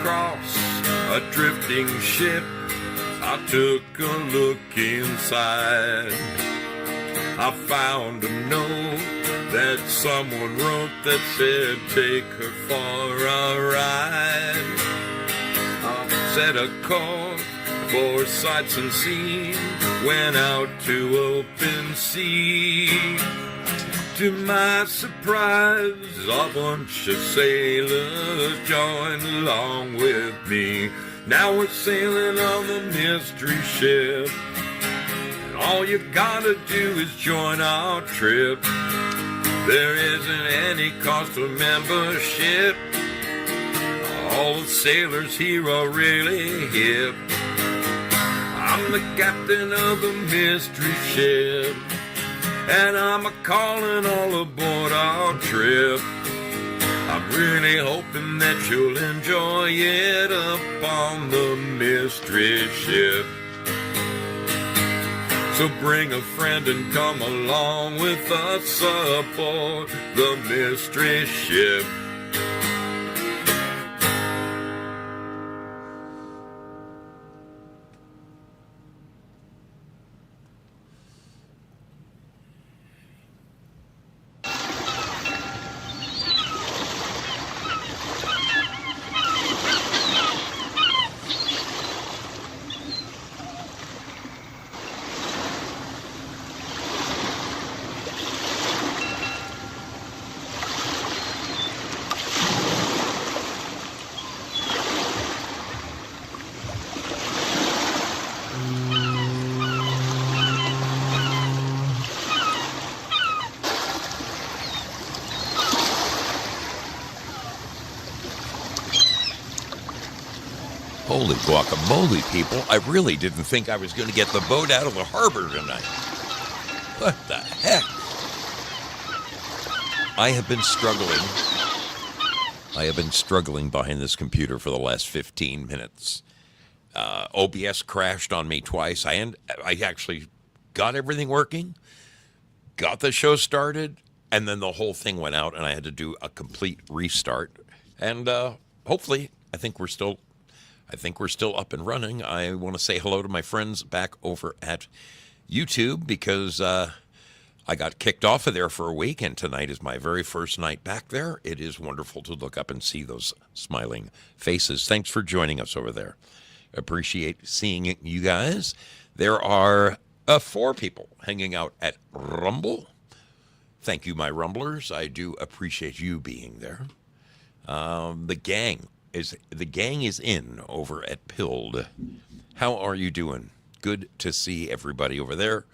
across a drifting ship. I took a look inside. I found a note that someone wrote that said, take her for a ride. I set a course for sights unseen, went out to open sea. To my surprise, a bunch of sailors joined along with me. Now we're sailing on the mystery ship, and all you gotta do is join our trip. There isn't any cost of membership. All the sailors here are really hip. I'm the captain of the mystery ship, and I'm a-calling all aboard our trip. I'm really hoping that you'll enjoy it up on the mystery ship. So bring a friend and come along with us aboard the mystery ship. Holy guacamole, people. I really didn't think I was going to get the boat out of the harbor tonight. What the heck? I have been struggling behind this computer for the last 15 minutes. OBS crashed on me twice. I actually got everything working, got the show started, and then the whole thing went out, and I had to do a complete restart. And hopefully, I think we're still up and running. I want to say hello to my friends back over at YouTube because I got kicked off of there for a week, and tonight is my very first night back there. It is wonderful to look up and see those smiling faces. Thanks for joining us over there. Appreciate seeing you guys. There are 4 people hanging out at Rumble. Thank you, my Rumblers. I do appreciate you being there. The gang is in over at Pilled. How are you doing? Good to see everybody over there.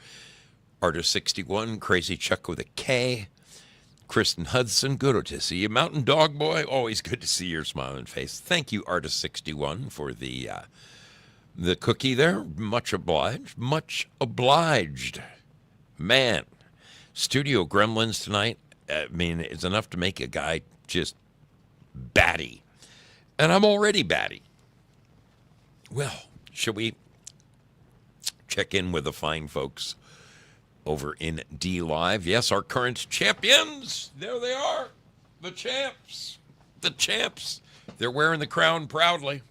Artist61, Crazy Chuck with a K, Kristen Hudson, good to see you. Mountain Dog Boy, always good to see your smiling face. Thank you, Artist61, for the cookie there. Much obliged. Much obliged. Man, Studio Gremlins tonight, I mean, it's enough to make a guy just batty. And I'm already batty. Well, shall we check in with the fine folks over in D Live? Yes, our current champions. There they are. The champs. The champs. They're wearing the crown proudly.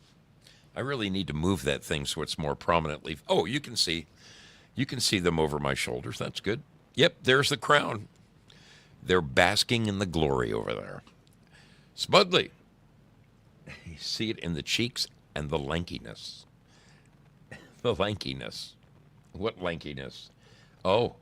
I really need to move that thing so it's more prominently. Oh, you can see them over my shoulders. That's good. Yep, there's the crown. They're basking in the glory over there. Smudley. You see it in the cheeks and the lankiness. The lankiness. What lankiness? Oh.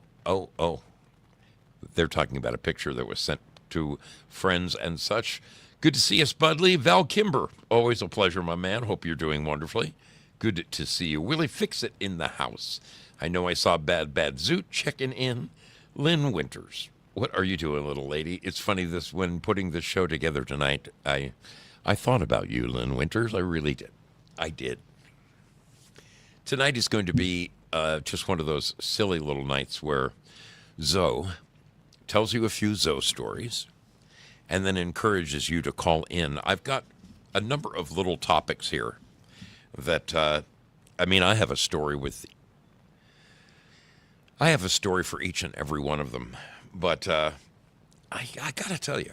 They're talking about a picture that was sent to friends and such. Good to see you, Spudley. Val Kimber, always a pleasure, my man. Hope you're doing wonderfully. Good to see you. Willie Fix-It in the house. I know I saw Bad Zoot checking in. Lynn Winters, what are you doing, little lady? It's funny, when putting this show together tonight, I thought about you, Lynn Winters. I really did. I did. Tonight is going to be just one of those silly little nights where Zoe tells you a few Zoe stories and then encourages you to call in. I've got a number of little topics here that, I have a story for each and every one of them. But I got to tell you,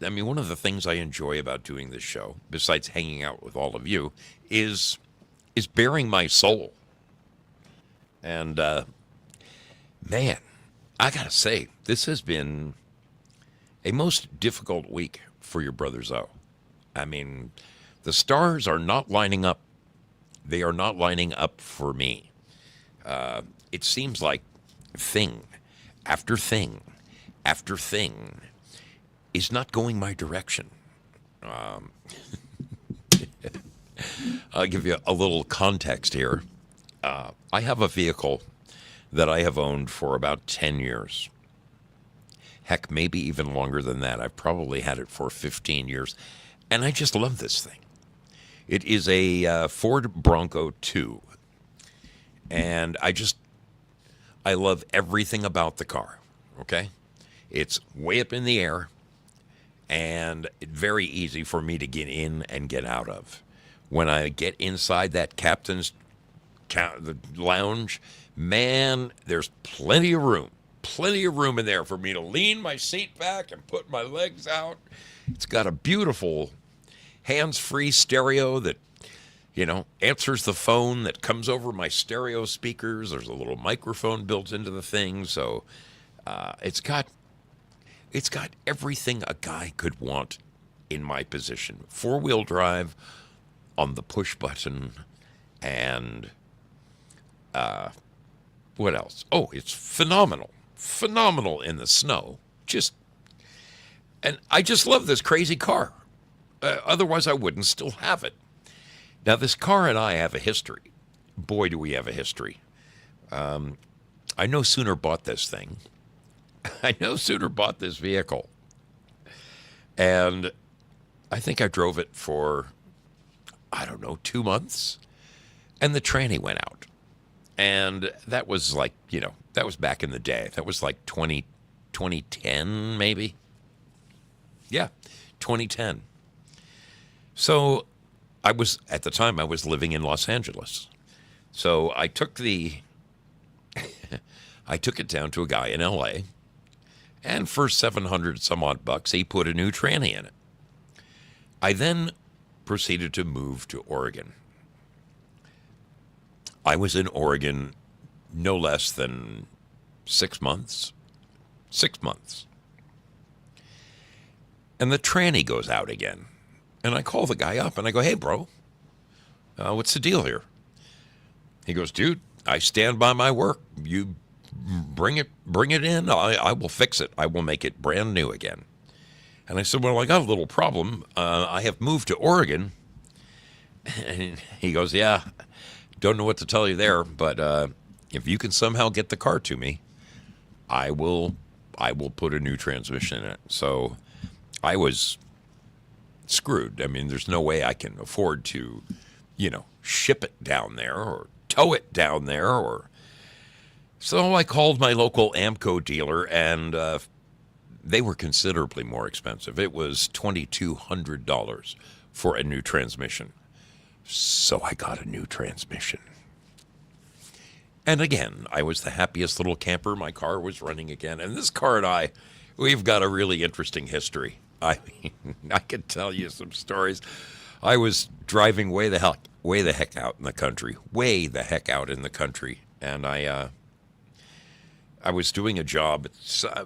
I mean, one of the things I enjoy about doing this show, besides hanging out with all of you, is bearing my soul. And man, I gotta say, this has been a most difficult week for your brother Zoe. I mean, the stars are not lining up. They are not lining up for me. It seems like thing after thing after thing is not going my direction. I'll give you a little context here. I have a vehicle that I have owned for about 10 years. Heck, maybe even longer than that. I've probably had it for 15 years. And I just love this thing. It is a Ford Bronco 2. And I love everything about the car, okay? It's way up in the air and very easy for me to get in and get out of. When I get inside that captain's the lounge, man, there's plenty of room in there for me to lean my seat back and put my legs out. It's got a beautiful hands-free stereo that, answers the phone that comes over my stereo speakers. There's a little microphone built into the thing, so it's got everything a guy could want in my position. 4-wheel drive on the push button, and what else? Oh, it's phenomenal in the snow. And I just love this crazy car. Otherwise, I wouldn't still have it. Now, this car and I have a history. Boy, do we have a history. I no sooner bought this thing. I no sooner bought this vehicle. And I think I drove it for, 2 months. And the tranny went out. And that was like, that was back in the day. That was like 2010, maybe. Yeah, 2010. So at the time, I was living in Los Angeles. So I took I took it down to a guy in LA. And for 700 some odd bucks, he put a new tranny in it. I then proceeded to move to Oregon. I was in Oregon no less than 6 months. 6 months. And the tranny goes out again. And I call the guy up and I go, "Hey, bro, what's the deal here?" He goes, "Dude, I stand by my work. You bring it in. I will fix it. I will make it brand new again." And I said, "Well, I got a little problem. I have moved to Oregon." And he goes, "Yeah, don't know what to tell you there, but if you can somehow get the car to me, I will put a new transmission in it." So I was screwed. I mean, there's no way I can afford to, ship it down there or tow it down there. So I called my local AMCO dealer, and they were considerably more expensive. It was $2,200 for a new transmission. So I got a new transmission. And again, I was the happiest little camper. My car was running again. And this car and we've got a really interesting history. I mean, I could tell you some stories. I was driving way the heck out in the country. And I was doing a job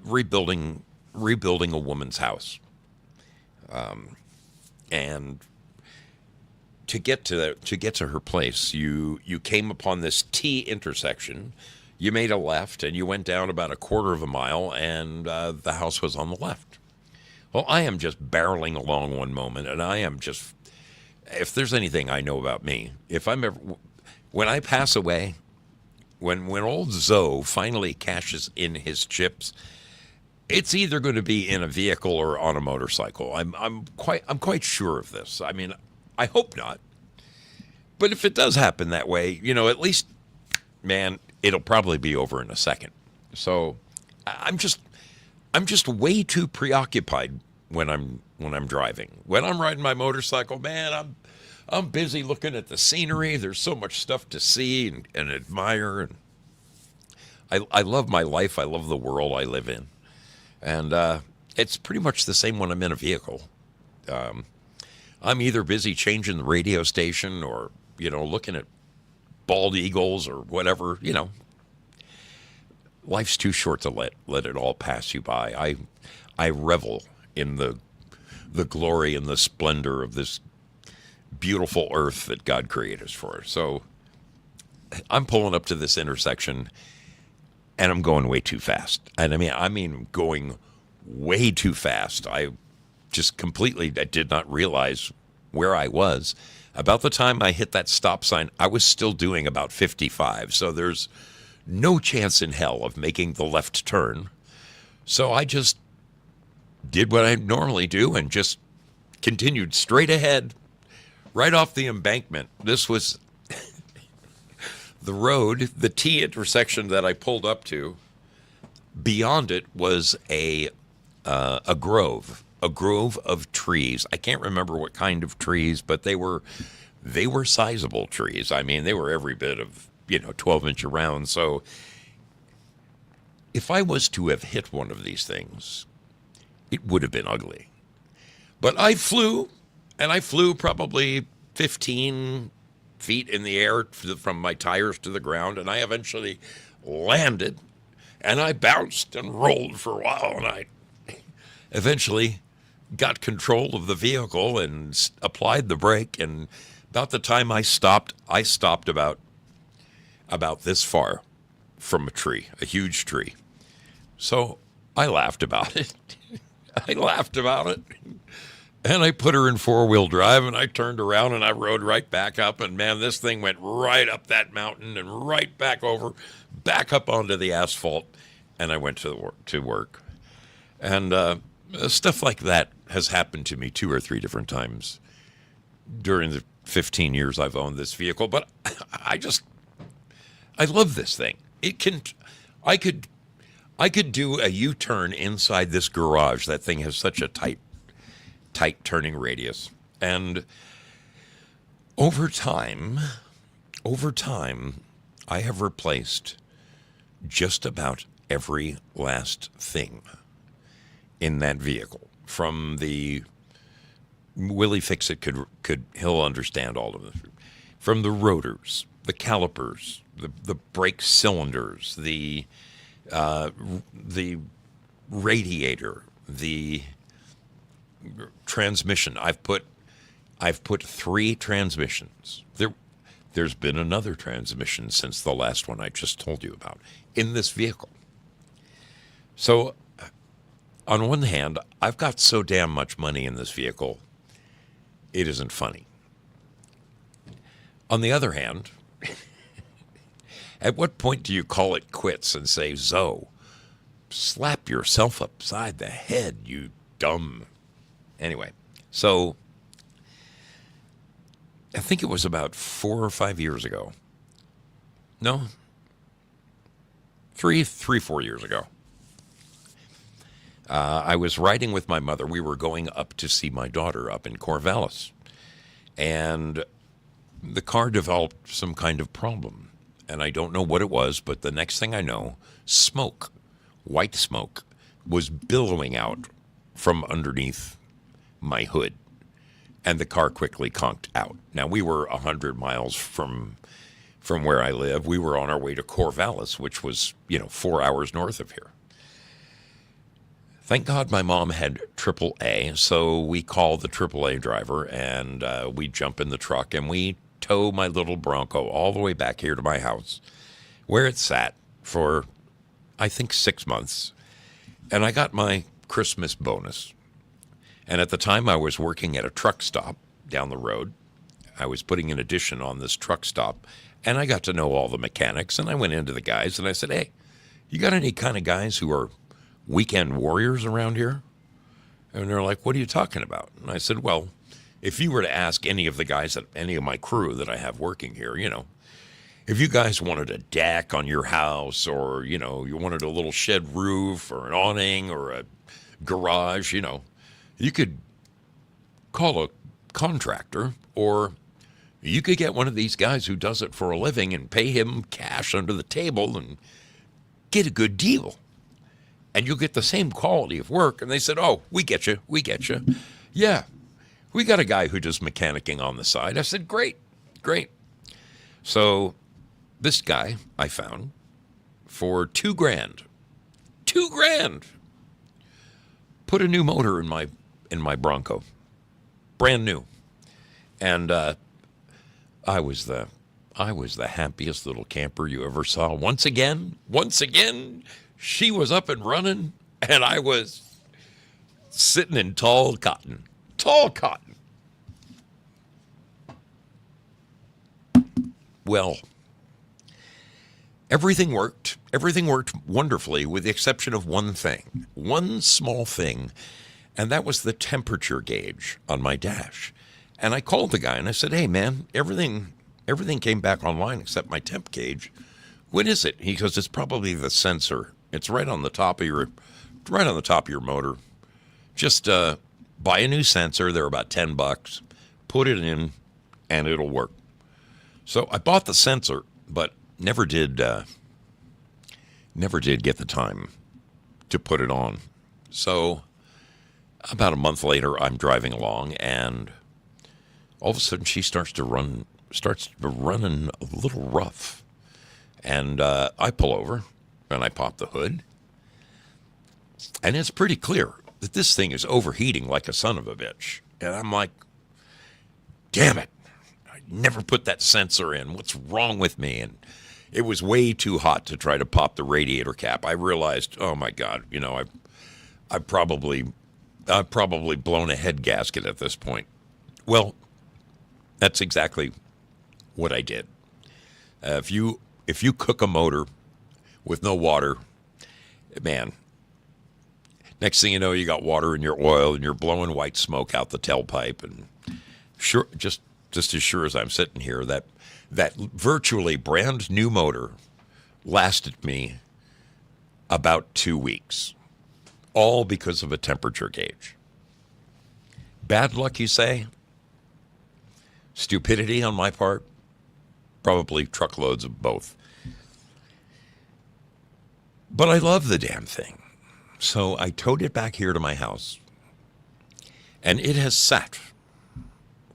rebuilding a woman's house. And to get to her place, you came upon this T intersection. You made a left, and you went down about a quarter of a mile, and the house was on the left. Well, I am just barreling along one moment, and I am just, if there's anything I know about me, when I pass away, when old Zoe finally cashes in his chips, it's either going to be in a vehicle or on a motorcycle. I'm quite sure of this. I mean, I hope not. But if it does happen that way, at least, man, it'll probably be over in a second. So I'm just way too preoccupied when I'm driving. When I'm riding my motorcycle, man, I'm busy looking at the scenery. There's so much stuff to see and admire. And I love my life. I love the world I live in. And it's pretty much the same when I'm in a vehicle. I'm either busy changing the radio station or, looking at bald eagles or whatever, Life's too short to let it all pass you by. I revel in the glory and the splendor of this beautiful earth that God created us for. So I'm pulling up to this intersection and I'm going way too fast. And I mean going way too fast. I did not realize where I was. About the time I hit that stop sign, I was still doing about 55. So there's no chance in hell of making the left turn. So I just did what I normally do and just continued straight ahead, right off the embankment. This was the road, the T intersection that I pulled up to. Beyond it was a grove of trees. I can't remember what kind of trees, but they were sizable trees. I mean, they were every bit of 12-inch around. So if I was to have hit one of these things, it would have been ugly. But I flew, and I flew probably 15 feet in the air from my tires to the ground, and I eventually landed, and I bounced and rolled for a while, and I eventually got control of the vehicle and applied the brake, and about the time I stopped about this far from a tree, a huge tree. So I laughed about it. And I put her in four-wheel drive, and I turned around, and I rode right back up. And, man, this thing went right up that mountain and right back over, back up onto the asphalt, and I went to work. And stuff like that has happened to me 2 or 3 different times during the 15 years I've owned this vehicle. But I love this thing. I could do a U-turn inside this garage. That thing has such a tight turning radius. And over time, I have replaced just about every last thing in that vehicle. From the Willie Fix-It he'll understand all of this. From the rotors, the calipers, the brake cylinders, the radiator, the transmission. I've put 3 transmissions. There's been another transmission since the last one I just told you about in this vehicle. So on one hand, I've got so damn much money in this vehicle, it isn't funny. On the other hand, at what point do you call it quits and say, Zoe, slap yourself upside the head, you dumb. Anyway, so I think it was about 4 or 5 years ago. No, 4 years ago. I was riding with my mother. We were going up to see my daughter up in Corvallis. And the car developed some kind of problem. And I don't know what it was, but the next thing I know, smoke, white smoke, was billowing out from underneath my hood. And the car quickly conked out. Now, we were 100 miles from where I live. We were on our way to Corvallis, which was, 4 hours north of here. Thank God my mom had AAA, so we called the AAA driver, and we jump in the truck, and we tow my little Bronco all the way back here to my house, where it sat for, I think, 6 months. And I got my Christmas bonus. And at the time, I was working at a truck stop down the road. I was putting an addition on this truck stop, and I got to know all the mechanics, and I went into the guys, and I said, hey, you got any kind of guys who are weekend warriors around here? And they're like, what are you talking about? And I said, well, if you were to ask any of the guys, any of my crew that I have working here, if you guys wanted a deck on your house, or, you wanted a little shed roof or an awning or a garage, you could call a contractor, or you could get one of these guys who does it for a living and pay him cash under the table and get a good deal. and you'll get the same quality of work. And they said, oh, we get you. Yeah, we got a guy who does mechanicking on the side. I said, great. So this guy I found for $2,000. $2,000. Put a new motor in my Bronco. Brand new. And I was the happiest little camper you ever saw. Once again, she was up and running, and I was sitting in tall cotton. Well, everything worked. Everything worked wonderfully with the exception of one thing, one small thing, and that was the temperature gauge on my dash. And I called the guy and I said, hey, man, everything came back online except my temp gauge. What is it? He goes, it's probably the sensor. It's right on the top of your motor. Just buy a new sensor. They're about $10. Put it in, and it'll work. So I bought the sensor, but never did get the time to put it on. So about a month later, I'm driving along, and all of a sudden she starts running a little rough. And I pull over, and I pop the hood. And it's pretty clear that this thing is overheating like a son of a bitch. And I'm like, damn it. I never put that sensor in. What's wrong with me? And it was way too hot to try to pop the radiator cap. I realized, oh, my God, I've probably blown a head gasket at this point. Well, that's exactly what I did. If you cook a motor with no water, man, next thing you know, you got water in your oil and you're blowing white smoke out the tailpipe. And sure, just as sure as I'm sitting here, that virtually brand new motor lasted me about 2 weeks, all because of a temperature gauge. Bad luck, you say? Stupidity on my part? Probably truckloads of both. But I love the damn thing. So I towed it back here to my house. And it has sat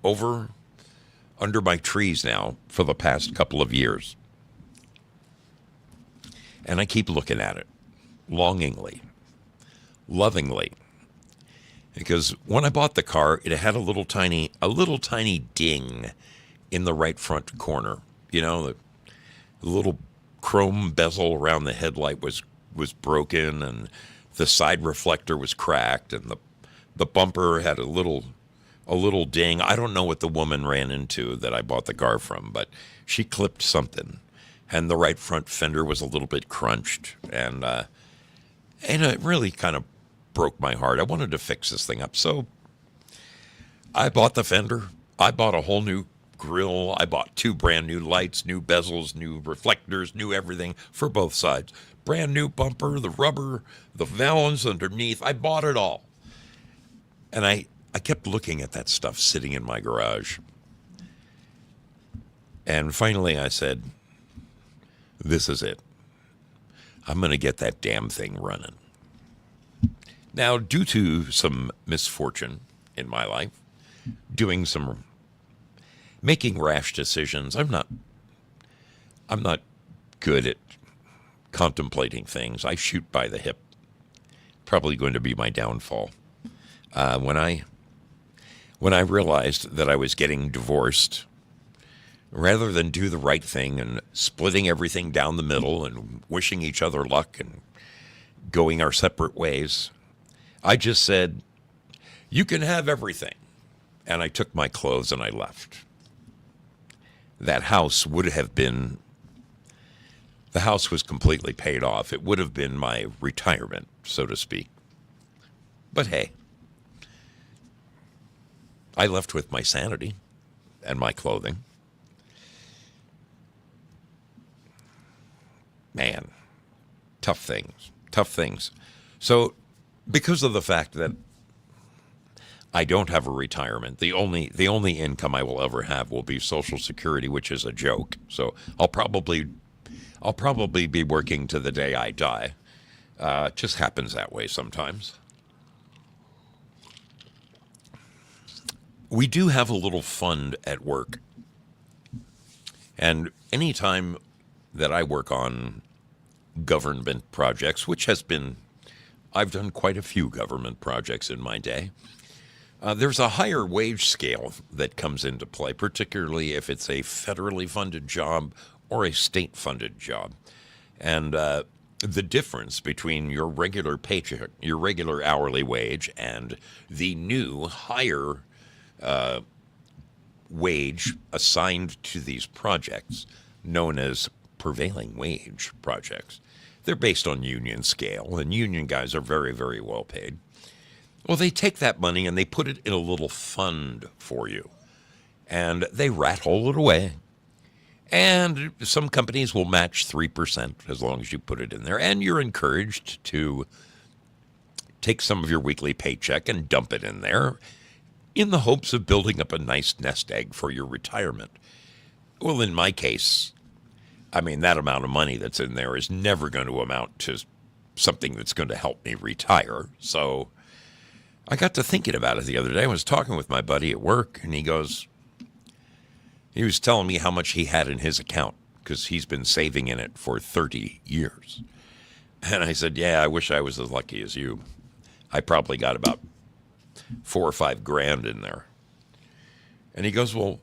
over under my trees now for the past couple of years. And I keep looking at it longingly, lovingly. Because when I bought the car, it had a little tiny ding in the right front corner. The little chrome bezel around the headlight was broken, and the side reflector was cracked, and the bumper had a little ding. I don't know what the woman ran into that I bought the car from, but she clipped something, and the right front fender was a little bit crunched, and it really kind of broke my heart. I wanted to fix this thing up, so I bought the fender. I bought a whole new grill. I bought 2 brand new lights, new bezels, new reflectors, new everything for both sides. Brand new bumper, the rubber, the valves underneath. I bought it all. And I kept looking at that stuff sitting in my garage. And finally I said, this is it. I'm going to get that damn thing running. Now, due to some misfortune in my life, making rash decisions, I'm not good at contemplating things. I shoot by the hip. Probably going to be my downfall. When I realized that I was getting divorced, rather than do the right thing and splitting everything down the middle and wishing each other luck and going our separate ways, I just said, you can have everything. And I took my clothes and I left. That house the house was completely paid off. It would have been my retirement, so to speak. But hey, I left with my sanity and my clothing. Man, tough things. So, because of the fact that I don't have a retirement, the only income I will ever have will be Social Security, which is a joke. So I'll probably be working to the day I die. It just happens that way sometimes. We do have a little fund at work. And anytime that I work on government projects, which has been, I've done quite a few government projects in my day, there's a higher wage scale that comes into play, particularly if it's a federally funded job or a state funded job. And the difference between your regular paycheck, your regular hourly wage, and the new higher wage assigned to these projects, known as prevailing wage projects. They're based on union scale, and union guys are very, very well paid. Well, they take that money and they put it in a little fund for you, and they rat hole it away. And some companies will match 3% as long as you put it in there, and you're encouraged to take some of your weekly paycheck and dump it in there in the hopes of building up a nice nest egg for your retirement. Well, in my case, I mean, that amount of money that's in there is never going to amount to something that's going to help me retire. So I got to thinking about it the other day. I was talking with my buddy at work, and he was telling me how much he had in his account because he's been saving in it for 30 years. And I said, yeah, I wish I was as lucky as you. I probably got about $4 or $5 grand in there. And he goes, well,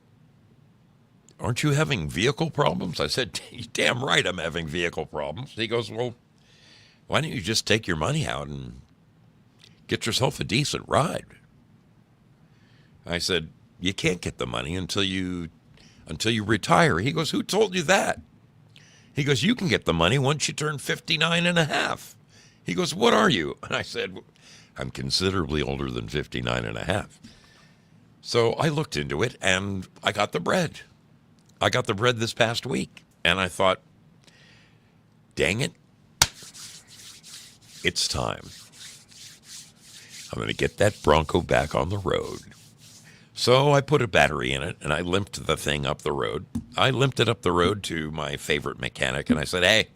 aren't you having vehicle problems? I said, damn right I'm having vehicle problems. He goes, well, why don't you just take your money out and get yourself a decent ride? I said, you can't get the money until you retire. He goes, who told you that? He goes, you can get the money once you turn 59 and a half. He goes, what are you? And I said, I'm considerably older than 59 and a half. So I looked into it, and I got the bread. I got the bread this past week, and I thought, dang it, it's time. I'm going to get that Bronco back on the road. So I put a battery in it, and I limped the thing up the road. I limped it up the road to my favorite mechanic, and I said, hey,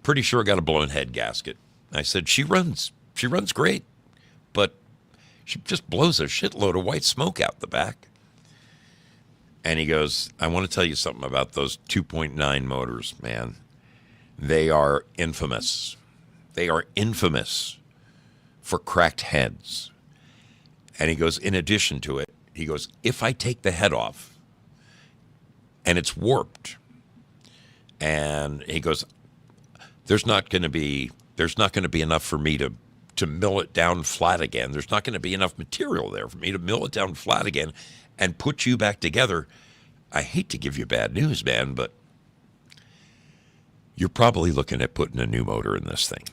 pretty sure I got a blown head gasket. I said, she runs great, but she just blows a shitload of white smoke out the back. And he goes, I want to tell you something about those 2.9 motors, man. They are infamous. They are infamous for cracked heads. And he goes, in addition to it, he goes, if I take the head off and it's warped, and he goes, there's not going to be enough for me to mill it down flat again. There's not going to be enough material there for me to mill it down flat again and put you back together. I hate to give you bad news, man, but you're probably looking at putting a new motor in this thing.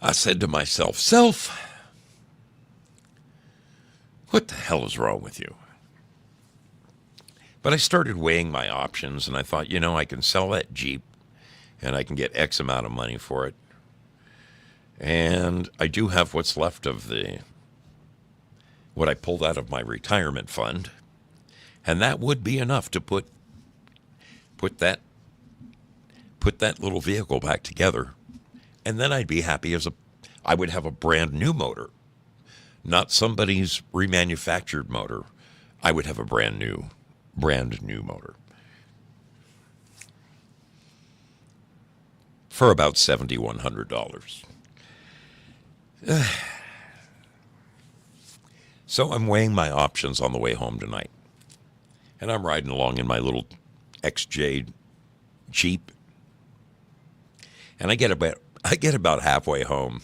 I said to myself, Self, what the hell is wrong with you? But I started weighing my options, and I thought, I can sell that Jeep, and I can get X amount of money for it. And I do have what's left of what I pulled out of my retirement fund, and that would be enough to put that little vehicle back together. And then I'd be happy I would have a brand new motor, not somebody's remanufactured motor. I would have a brand new motor for about $7,100. So I'm weighing my options on the way home tonight, and I'm riding along in my little XJ Jeep, and I get about halfway home.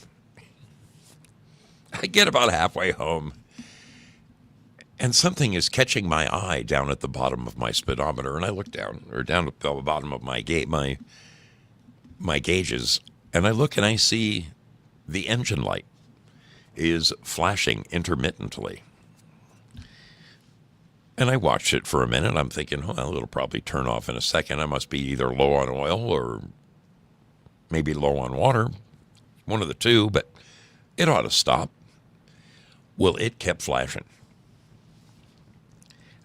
And something is catching my eye down at the bottom of my speedometer, and I look down at the bottom of my gauges, and I look and I see the engine light is flashing intermittently. And I watched it for a minute. I'm thinking, well, it'll probably turn off in a second. I must be either low on oil or maybe low on water, one of the two, but it ought to stop. Well, it kept flashing.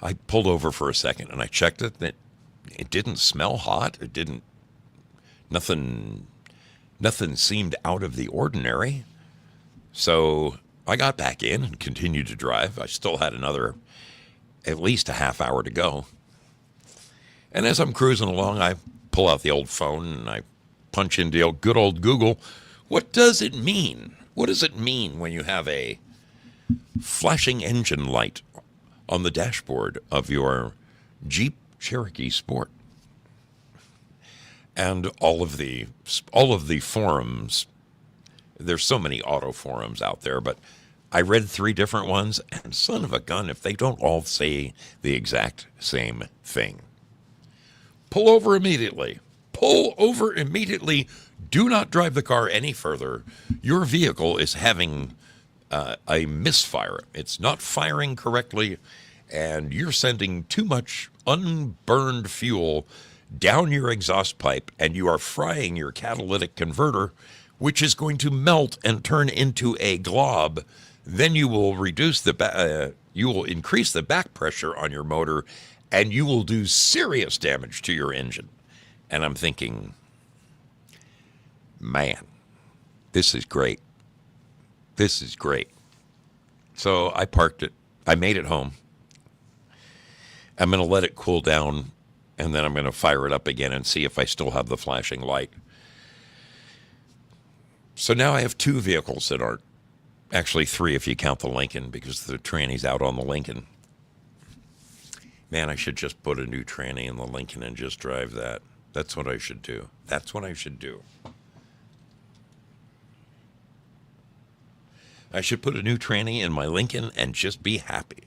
I pulled over for a second and I checked it. It didn't smell hot. It didn't. Nothing seemed out of the ordinary. So I got back in and continued to drive. I still had at least a half hour to go. And as I'm cruising along, I pull out the old phone and I punch into good old Google. What does it mean? What does it mean when you have a flashing engine light on the dashboard of your Jeep Cherokee Sport? And all of the forums, there's so many auto forums out there, but I read 3 different ones, and son of a gun, if they don't all say the exact same thing. Pull over immediately. Pull over immediately. Do not drive the car any further. Your vehicle is having a misfire. It's not firing correctly, and you're sending too much unburned fuel down your exhaust pipe, and you are frying your catalytic converter, which is going to melt and turn into a glob. Then you will increase the back pressure on your motor, and you will do serious damage to your engine. And I'm thinking, man, this is great. This is great. So I parked it. I made it home. I'm going to let it cool down, and then I'm going to fire it up again and see if I still have the flashing light. So now I have 2 vehicles that aren't, actually 3 if you count the Lincoln, because the tranny's out on the Lincoln. Man, I should just put a new tranny in the Lincoln and just drive that. That's what I should do. That's what I should do. I should put a new tranny in my Lincoln and just be happy.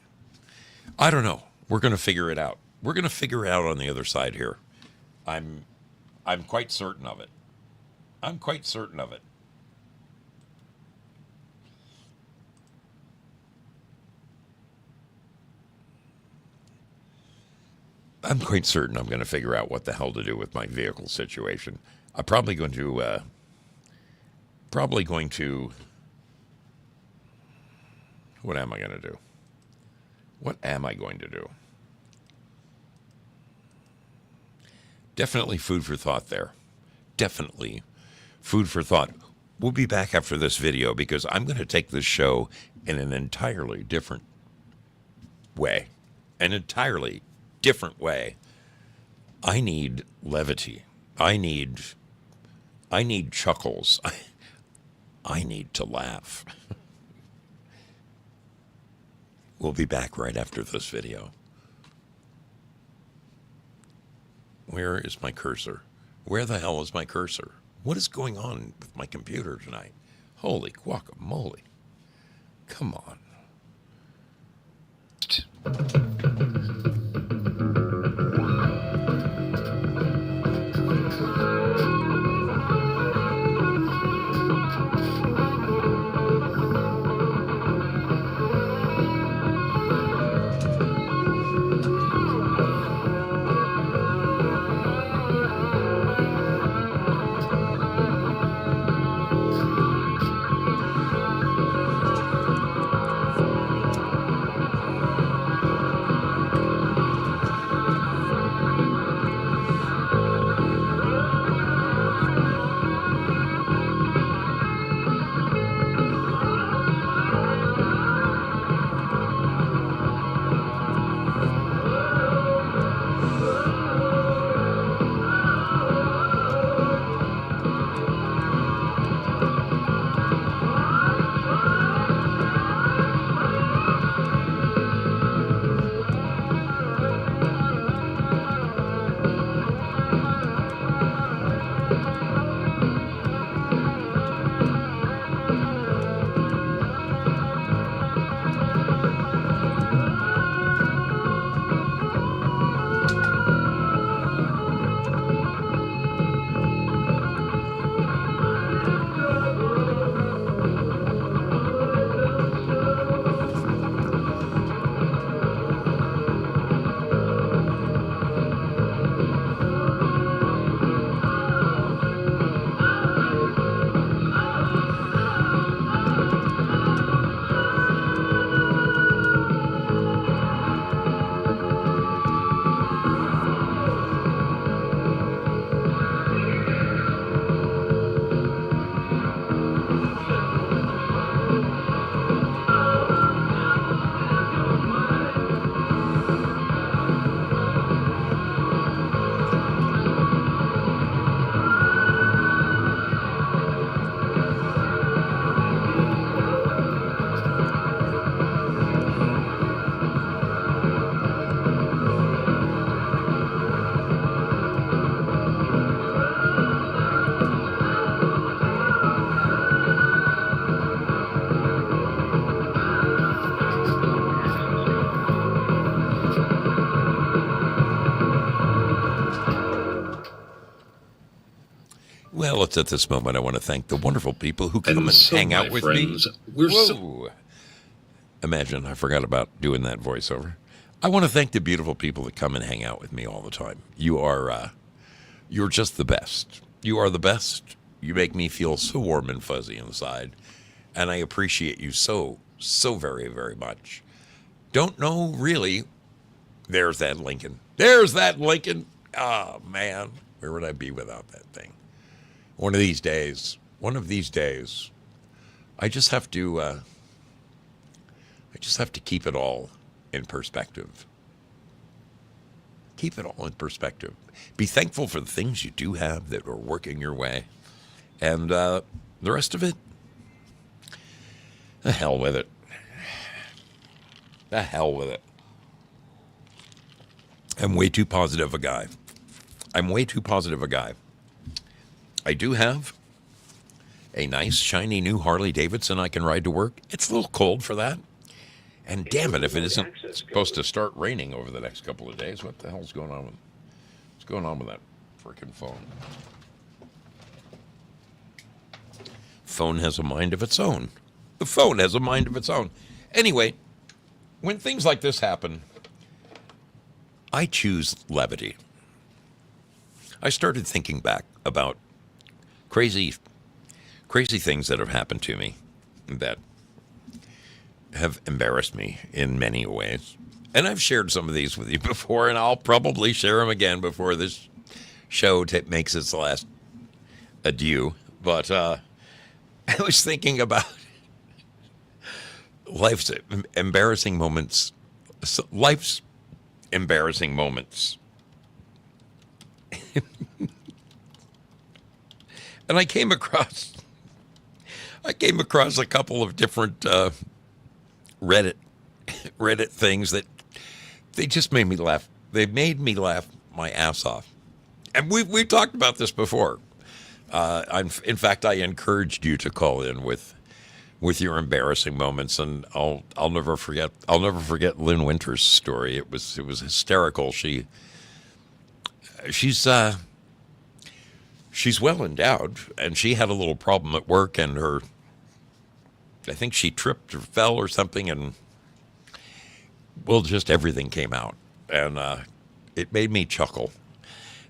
I don't know. We're going to figure it out. We're going to figure it out on the other side here. I'm quite certain of it. I'm quite certain of it. I'm quite certain I'm going to figure out what the hell to do with my vehicle situation. I'm probably going to, what am I going to do? What am I going to do? Definitely food for thought there. Definitely food for thought. We'll be back after this video because I'm going to take this show in an entirely different way. An entirely different way. I need levity. I need chuckles. I need to laugh. We'll be back right after this video. Where is my cursor? Where the hell is my cursor? What is going on with my computer tonight? Holy guacamole. Come on. Let's at this moment, I want to thank the wonderful people who come and so, hang out my with friends, me. we're Whoa. so- Imagine, I forgot about doing that voiceover. I want to thank the beautiful people that come and hang out with me all the time. You're just the best. You are the best. You make me feel so warm and fuzzy inside. And I appreciate you so very, very much. Don't know really. There's that Lincoln. There's that Lincoln. Oh, man. Where would I be without that thing? One of these days, I just have to keep it all in perspective. Keep it all in perspective. Be thankful for the things you do have that are working your way. And the rest of it, the hell with it. The hell with it. I'm way too positive a guy. I do have a nice, shiny new Harley Davidson I can ride to work. It's a little cold for that. And damn it, if it isn't supposed to start raining over the next couple of days, what the hell's going on with that freaking phone? Phone has a mind of its own. The phone has a mind of its own. Anyway, when things like this happen, I choose levity. I started thinking back about crazy things that have happened to me that have embarrassed me in many ways. And I've shared some of these with you before, and I'll probably share them again before this show makes its last adieu. But I was thinking about life's embarrassing moments. And I came across a couple of different Reddit things that they just made me laugh. They made me laugh my ass off. And we've talked about this before. In fact, I encouraged you to call in with your embarrassing moments, and I'll never forget Lynn Winter's story. It was hysterical. She's well endowed, and she had a little problem at work, and I think she tripped or fell or something, and just everything came out, and it made me chuckle.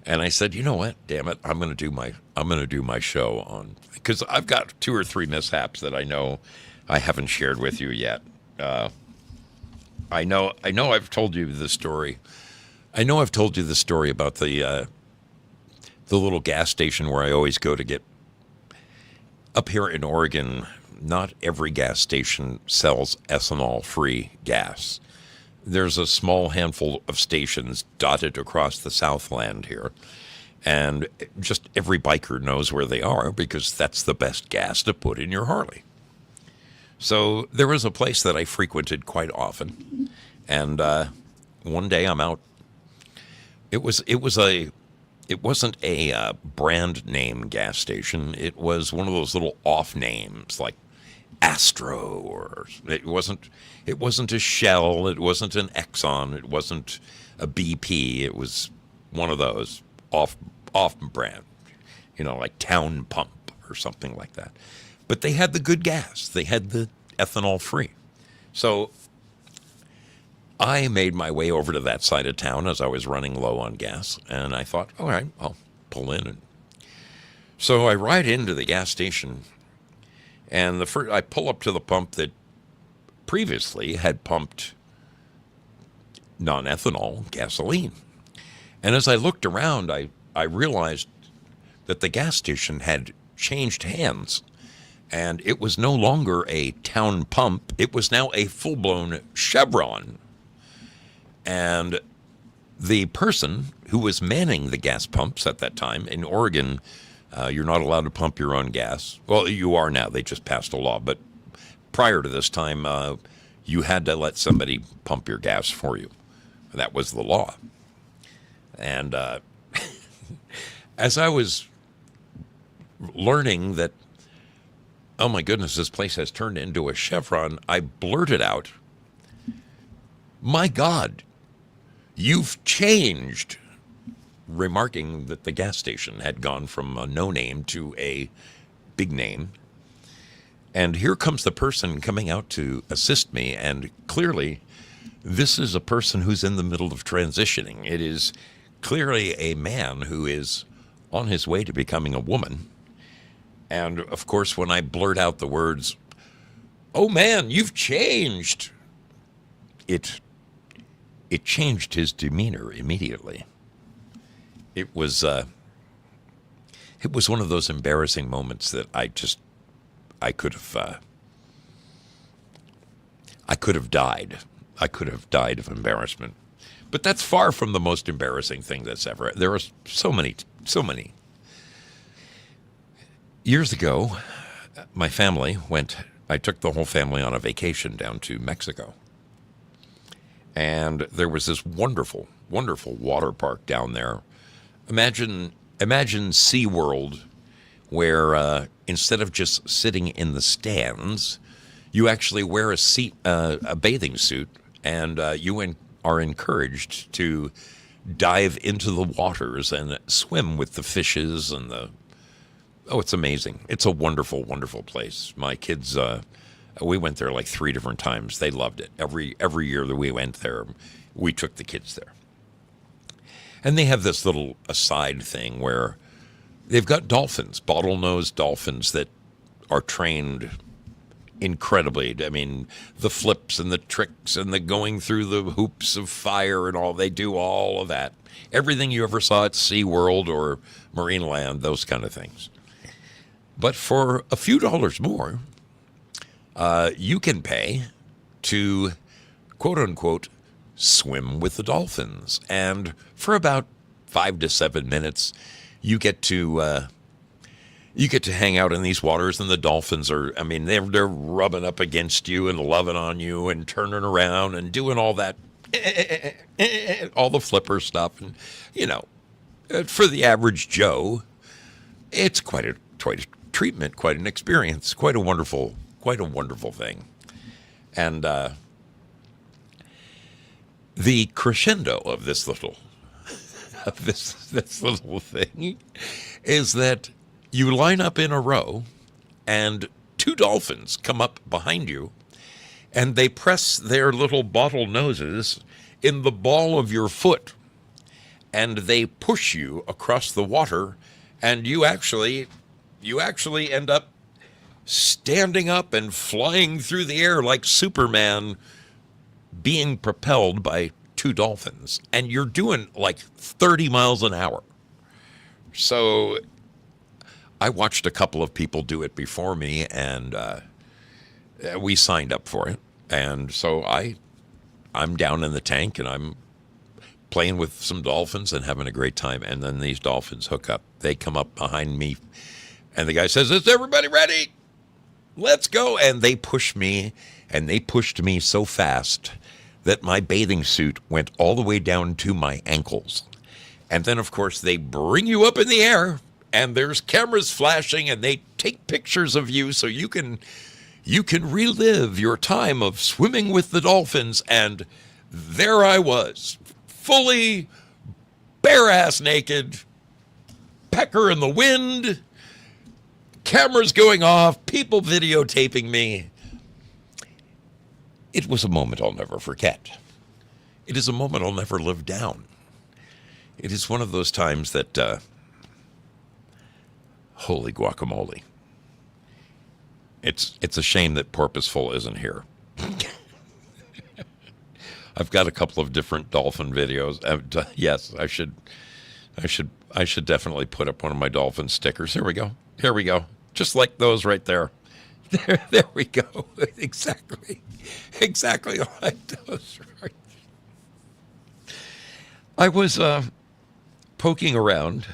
And I said, you know what? Damn it, I'm going to do my show on, because I've got 2 or 3 mishaps that I know I haven't shared with you yet. I know I've told you the story. I know I've told you the story about the little gas station where I always go to get. Up here in Oregon, not every gas station sells ethanol-free gas. There's a small handful of stations dotted across the Southland here, and just every biker knows where they are because that's the best gas to put in your Harley. So there was a place that I frequented quite often, and one day I'm out. It wasn't a brand name gas station. It was one of those little off names like Astro, or it wasn't a Shell, it wasn't an Exxon, it wasn't a BP. It was one of those off brand, like Town Pump or something like that. But they had the good gas. They had the ethanol free. So I made my way over to that side of town as I was running low on gas, and I thought, all right, I'll pull in. So I ride into the gas station, and I pull up to the pump that previously had pumped non-ethanol gasoline. And as I looked around, I realized that the gas station had changed hands, and it was no longer a Town Pump. It was now a full-blown Chevron. And the person who was manning the gas pumps at that time in Oregon, you're not allowed to pump your own gas. Well, you are now. They just passed a law. But prior to this time, you had to let somebody pump your gas for you. That was the law. And as I was learning that, oh my goodness, this place has turned into a Chevron, I blurted out, my God, you've changed. remarking that the gas station had gone from a no name to a big name. And here comes the person coming out to assist me, and clearly this is a person who's in the middle of transitioning. It is clearly a man who is on his way to becoming a woman. And of course, when I blurt out the words, "Oh man, you've changed," it changed his demeanor immediately. It was one of those embarrassing moments that I could have died. I could have died of embarrassment. But that's far from the most embarrassing thing that's ever. There are so many. Years ago, my family I took the whole family on a vacation down to Mexico. And there was this wonderful, wonderful water park down there. Imagine SeaWorld, where instead of just sitting in the stands, you actually wear a bathing suit, and you are encouraged to dive into the waters and swim with the fishes and it's amazing. It's a wonderful, wonderful place. My kids, we went there like 3 different times. They loved it. Every year that we went there, we took the kids there. And they have this little aside thing where they've got dolphins, bottlenose dolphins that are trained incredibly. I mean, the flips and the tricks and the going through the hoops of fire and all, they do all of that. Everything you ever saw at SeaWorld or Marineland, those kind of things. But for a few dollars more, you can pay to, quote unquote, swim with the dolphins. And for about 5 to 7 minutes, you get to hang out in these waters, and the dolphins are, I mean, they're rubbing up against you and loving on you and turning around and doing all that, all the flipper stuff. And, for the average Joe, it's quite a treatment, quite an experience, quite a wonderful thing. And the crescendo of this little thing is that you line up in a row, and 2 dolphins come up behind you, and they press their little bottle noses in the ball of your foot, and they push you across the water, and you actually end up standing up and flying through the air like Superman, being propelled by 2 dolphins, and you're doing like 30 miles an hour. So I watched a couple of people do it before me, and we signed up for it. And so I'm down in the tank, and I'm playing with some dolphins and having a great time. And then these dolphins hook up. They come up behind me, and the guy says, "Is everybody ready? Let's go." And they push me, and they pushed me so fast that my bathing suit went all the way down to my ankles. And then, of course, they bring you up in the air, and there's cameras flashing, and they take pictures of you so you can relive your time of swimming with the dolphins. And there I was, fully bare-ass naked, pecker in the wind, cameras going off, people videotaping me. It was a moment I'll never forget. It is a moment I'll never live down. It is one of those times that, holy guacamole. It's a shame that Porpoiseful isn't here. I've got a couple of different dolphin videos. Yes, I should definitely put up one of my dolphin stickers. Here we go. Just like those right there. There we go. Exactly like those. Right. I was poking around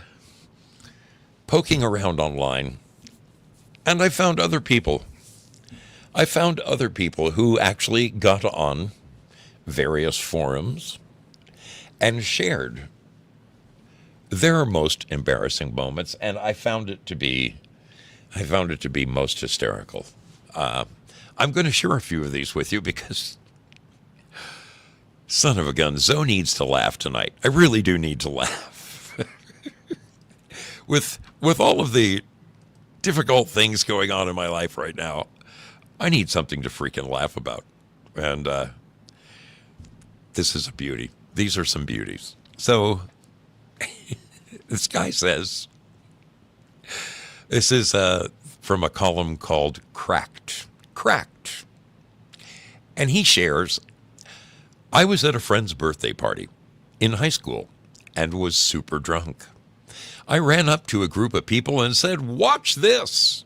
online, and I found other people. Who actually got on various forums and shared their most embarrassing moments, and I found it to be most hysterical. I'm going to share a few of these with you because, son of a gun, Zoe needs to laugh tonight. I really do need to laugh. with all of the difficult things going on in my life right now, I need something to freaking laugh about. And this is a beauty. These are some beauties. So this guy says, this is from a column called Cracked. Cracked. And he shares, I was at a friend's birthday party in high school and was super drunk. I ran up to a group of people and said, "Watch this."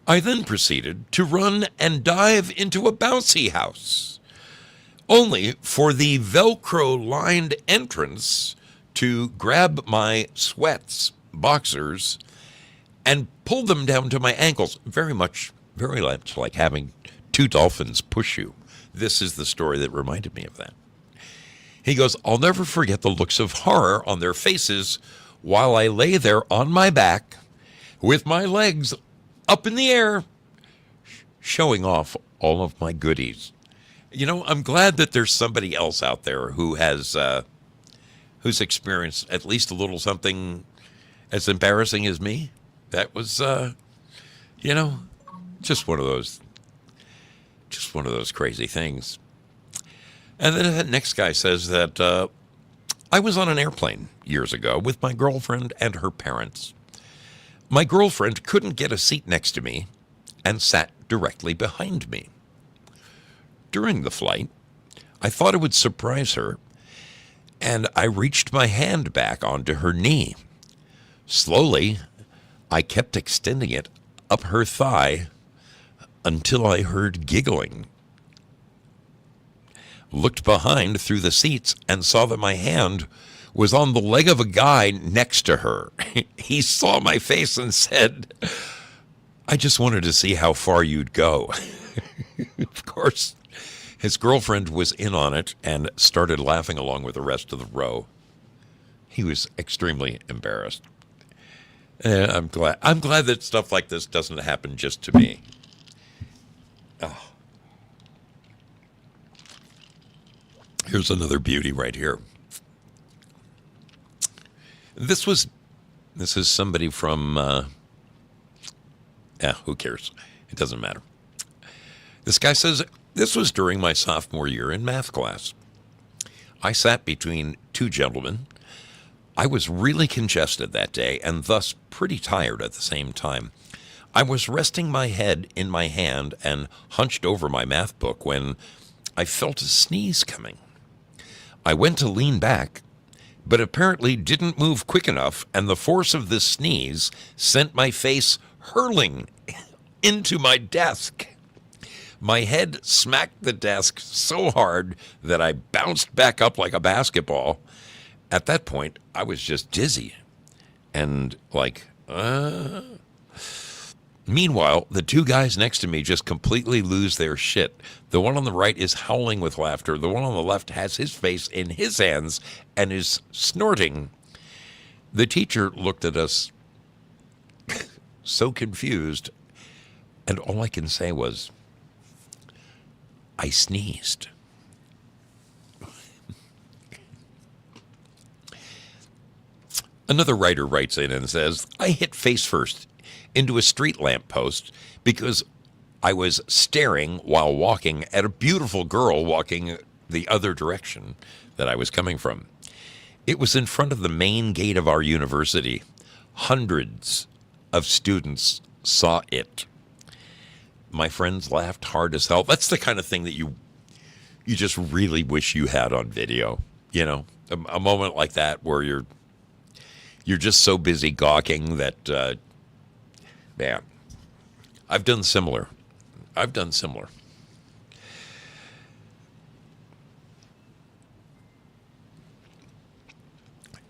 I then proceeded to run and dive into a bouncy house, only for the Velcro-lined entrance to grab my sweats, boxers, and pull them down to my ankles. Very much like having two dolphins push you. This is the story that reminded me of that. He goes, I'll never forget the looks of horror on their faces while I lay there on my back with my legs up in the air, showing off all of my goodies. You know, I'm glad that there's somebody else out there who has, who's experienced at least a little something as embarrassing as me. That was, you know, just one of those crazy things. And then that next guy says that I was on an airplane years ago with my girlfriend and her parents. My girlfriend couldn't get a seat next to me and sat directly behind me. During the flight, I thought it would surprise her, and I reached my hand back onto her knee. Slowly, I kept extending it up her thigh until I heard giggling. Looked behind through the seats and saw that my hand was on the leg of a guy next to her. He saw my face and said, I just wanted to see how far you'd go. Of course, his girlfriend was in on it and started laughing along with the rest of the row. He was extremely embarrassed. I'm glad that stuff like this doesn't happen just to me. Oh. Here's another beauty right here. This is somebody from, who cares? It doesn't matter. This guy says, this was during my sophomore year in math class. I sat between two gentlemen. I was really congested that day and thus pretty tired at the same time. I was resting my head in my hand and hunched over my math book when I felt a sneeze coming. I went to lean back, but apparently didn't move quick enough, and the force of the sneeze sent my face hurling into my desk. My head smacked the desk so hard that I bounced back up like a basketball. At that point, I was just dizzy and like, Meanwhile, the two guys next to me just completely lose their shit. The one on the right is howling with laughter. The one on the left has his face in his hands and is snorting. The teacher looked at us so confused, and all I can say was, I sneezed. Another writer writes in and says, I hit face first into a street lamp post because I was staring while walking at a beautiful girl walking the other direction that I was coming from. It was in front of the main gate of our university. Hundreds of students saw it. My friends laughed hard as hell. That's the kind of thing that you just really wish you had on video. You know, a moment like that where you're just so busy gawking that, man, I've done similar.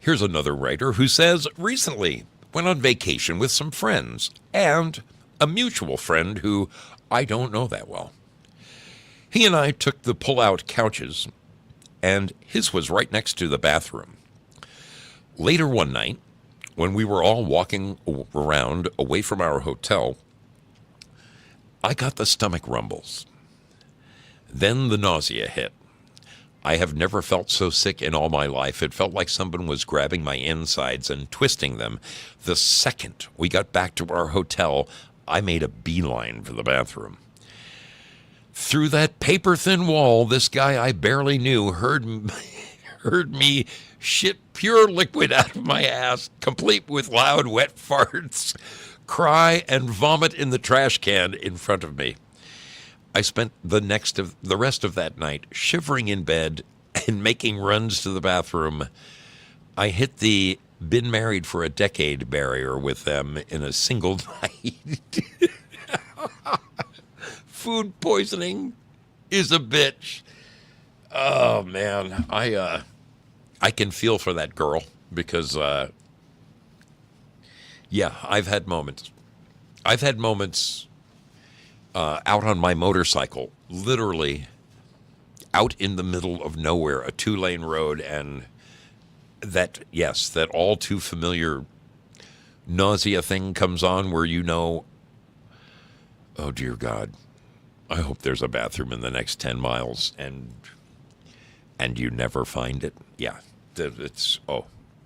Here's another writer who says, recently went on vacation with some friends and a mutual friend who I don't know that well. He and I took the pull-out couches, and his was right next to the bathroom. Later one night, when we were all walking around away from our hotel, I got the stomach rumbles. Then the nausea hit. I have never felt so sick in all my life. It felt like someone was grabbing my insides and twisting them. The second we got back to our hotel, I made a beeline for the bathroom. Through that paper-thin wall, this guy I barely knew heard me shit pure liquid out of my ass, complete with loud, wet farts, cry, and vomit in the trash can in front of me. I spent the rest of that night shivering in bed and making runs to the bathroom. I hit the been married for a decade barrier with them in a single night. Food poisoning is a bitch. Oh man, I can feel for that girl because yeah, I've had moments. Out on my motorcycle, literally out in the middle of nowhere, a 2-lane road, and that all too familiar nausea thing comes on where you know, oh dear God, I hope there's a bathroom in the next 10 miles, and you never find it. Yeah, it's,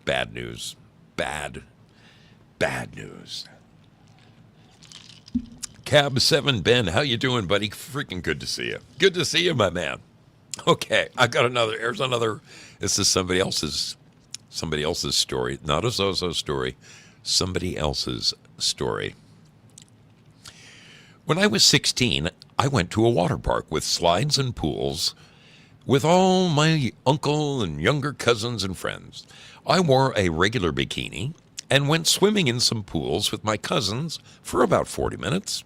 bad news. Bad news. Cab 7 Ben, how you doing, buddy? Freaking good to see you. Good to see you, my man. Okay, I got another. Here's another. This is somebody else's story, not a Zozo story. Somebody else's story. When I was 16, I went to a water park with slides and pools with all my uncle and younger cousins and friends. I wore a regular bikini and went swimming in some pools with my cousins for about 40 minutes.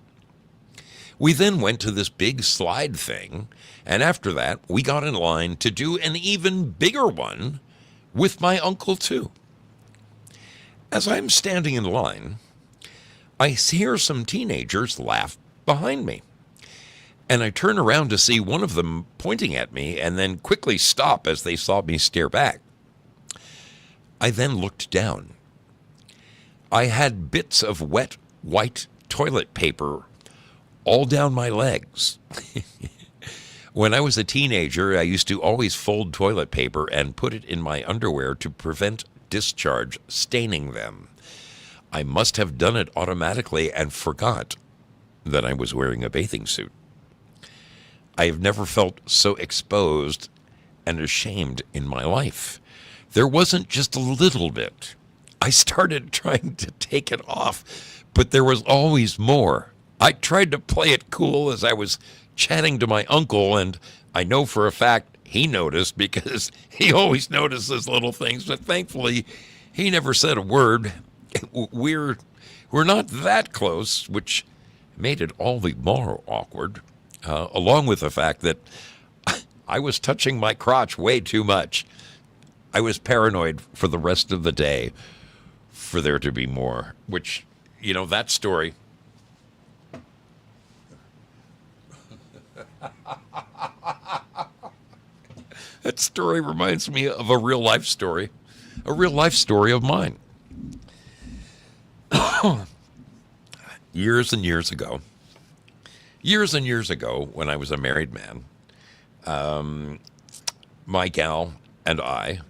We then went to this big slide thing, and after that, we got in line to do an even bigger one with my uncle, too. As I'm standing in line, I hear some teenagers laugh behind me, and I turn around to see one of them pointing at me and then quickly stop as they saw me stare back. I then looked down. I had bits of wet, white toilet paper all down my legs. When I was a teenager, I used to always fold toilet paper and put it in my underwear to prevent discharge staining them. I must have done it automatically and forgot that I was wearing a bathing suit. I have never felt so exposed and ashamed in my life. There wasn't just a little bit. I started trying to take it off, but there was always more. I tried to play it cool as I was chatting to my uncle, and I know for a fact he noticed because he always notices little things, but thankfully he never said a word. We're not that close, which made it all the more awkward, along with the fact that I was touching my crotch way too much. I was paranoid for the rest of the day for there to be more, which, that story. That story reminds me of a real life story of mine. Years and years ago, when I was a married man, my gal and I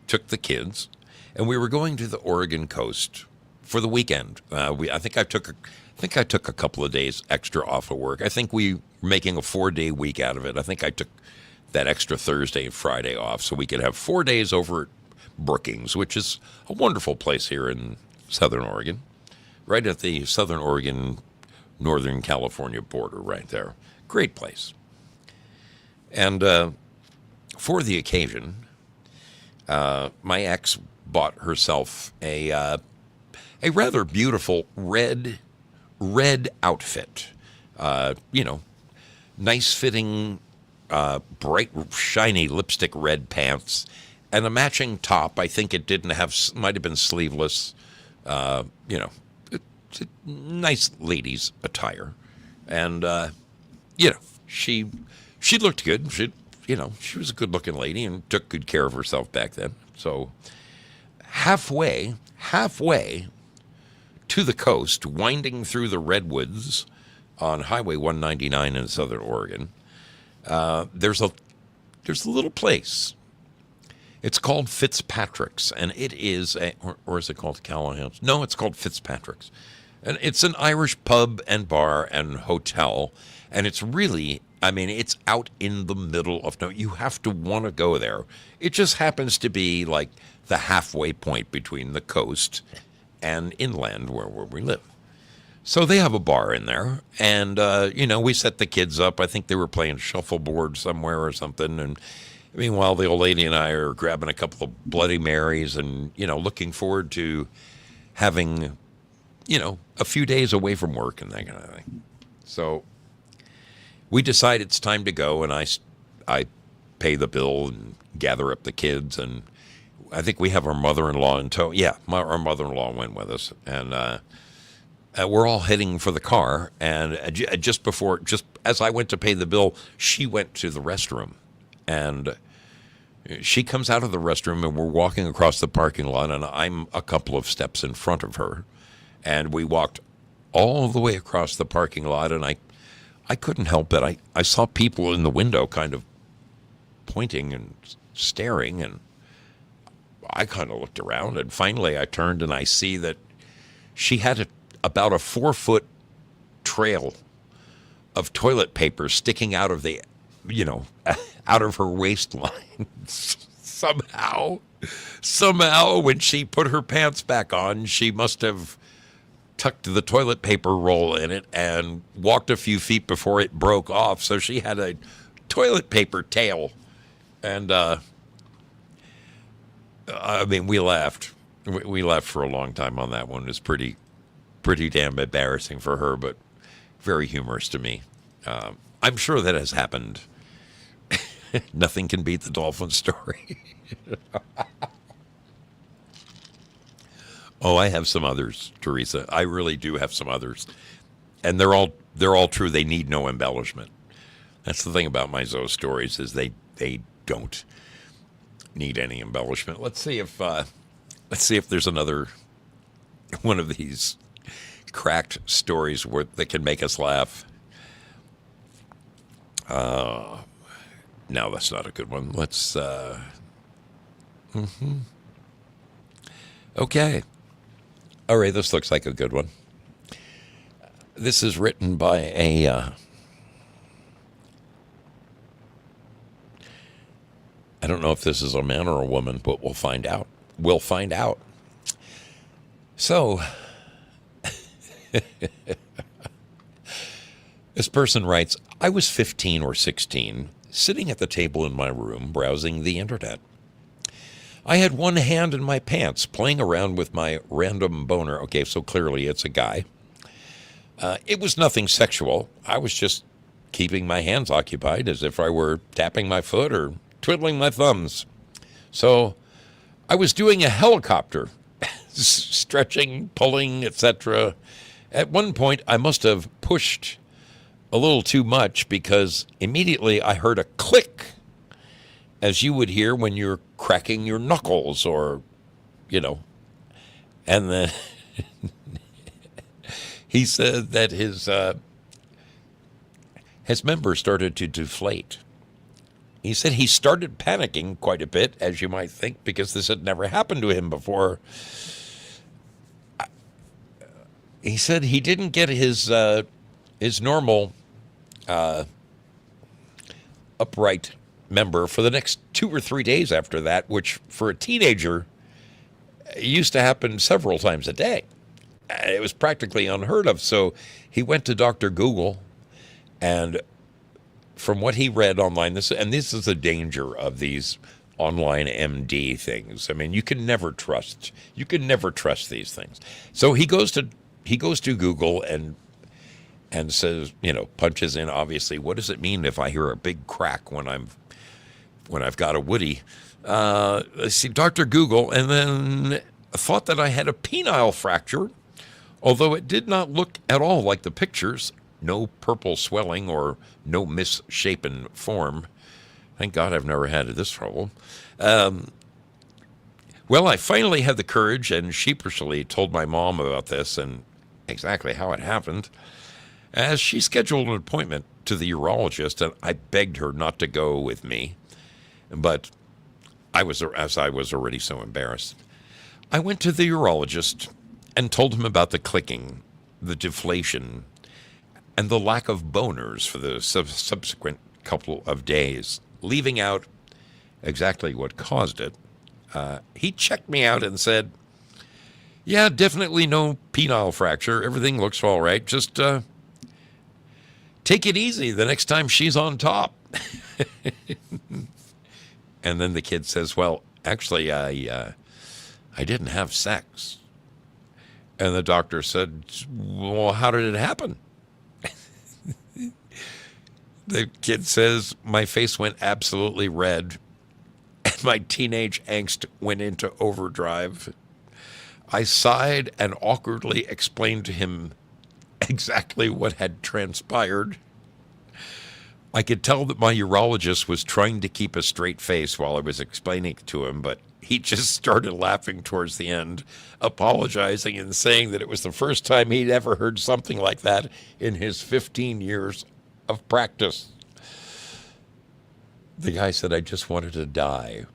took the kids, and we were going to the Oregon coast for the weekend. I think I took a couple of days extra off of work. I think we were making a 4-day week out of it. I think I took that extra Thursday and Friday off so we could have 4 days over at Brookings, which is a wonderful place here in Southern Oregon, right at the Southern Oregon, Northern California border right there. Great place. And for the occasion, my ex bought herself a rather beautiful red outfit. Nice fitting, bright, shiny lipstick red pants, and a matching top. I think it might have been sleeveless. Nice ladies' attire, and she looked good. She was a good-looking lady and took good care of herself back then. So halfway to the coast, winding through the redwoods on Highway 199 in Southern Oregon, there's there's a little place. It's called Fitzpatrick's, and it is or is it called Callahan's? No, it's called Fitzpatrick's. And it's an Irish pub and bar and hotel, and it's really, I mean, it's out in the middle of no. You have to want to go there. It just happens to be like the halfway point between the coast and inland where we live. So they have a bar in there, and we set the kids up. I think they were playing shuffleboard somewhere or something, and meanwhile, the old lady and I are grabbing a couple of Bloody Marys and, looking forward to having, a few days away from work and that kind of thing. So we decide it's time to go, and I pay the bill and gather up the kids, and I think we have our mother-in-law in tow. Yeah, our mother-in-law went with us, and we're all heading for the car, and just as I went to pay the bill, she went to the restroom. And she comes out of the restroom, and we're walking across the parking lot, and I'm a couple of steps in front of her. And we walked all the way across the parking lot, and I couldn't help it. I saw people in the window kind of pointing and staring, and I kind of looked around, and finally I turned, and I see that she had about a 4-foot trail of toilet paper sticking out of the out of her waistline. Somehow, when she put her pants back on, she must have tucked the toilet paper roll in it and walked a few feet before it broke off. So she had a toilet paper tail. And, we laughed. We laughed for a long time on that one. It was pretty damn embarrassing for her, but very humorous to me. I'm sure that has happened. Nothing can beat the dolphin story. Oh, I have some others, Teresa. I really do have some others, and they're all true. They need no embellishment. That's the thing about my Zoe stories, is they don't need any embellishment. Let's see if there's another one of these cracked stories that can make us laugh. No, that's not a good one. Let's, Okay. All right, this looks like a good one. This is written by I don't know if this is a man or a woman, but we'll find out. We'll find out. So, this person writes, I was 15 or 16, sitting at the table in my room, browsing the internet. I had one hand in my pants, playing around with my random boner. Okay, so clearly it's a guy. It was nothing sexual. I was just keeping my hands occupied as if I were tapping my foot or twiddling my thumbs. So I was doing a helicopter, stretching, pulling, etc. At one point, I must have pushed a little too much, because immediately I heard a click, as you would hear when you're cracking your knuckles, or, and then he said that his member started to deflate. He said he started panicking quite a bit, as you might think, because this had never happened to him before. He said he didn't get his normal upright member for the next 2 or 3 days after that, which for a teenager used to happen several times a day. It was practically unheard of. So he went to Dr. Google, and from what he read online, this is the danger of these online MD things. I mean, you can never trust these things. So he goes to Google and says, punches in, obviously, what does it mean if I hear a big crack when I've got a woody? Let's see, Dr. Google, and then thought that I had a penile fracture, although it did not look at all like the pictures. No purple swelling or no misshapen form. Thank God I've never had this trouble. Well, I finally had the courage and sheepishly told my mom about this and exactly how it happened, as she scheduled an appointment to the urologist, and I begged her not to go with me. But as I was already so embarrassed, I went to the urologist and told him about the clicking, the deflation, and the lack of boners for the subsequent couple of days, leaving out exactly what caused it. He checked me out and said, "Yeah, definitely no penile fracture. Everything looks all right. Just take it easy the next time she's on top." And then the kid says, "Well, actually, I didn't have sex." And the doctor said, "Well, how did it happen?" The kid says, "My face went absolutely red, and my teenage angst went into overdrive. I sighed and awkwardly explained to him exactly what had transpired. I could tell that my urologist was trying to keep a straight face while I was explaining it to him, but he just started laughing towards the end, apologizing and saying that it was the first time he'd ever heard something like that in his 15 years of practice." The guy said, "I just wanted to die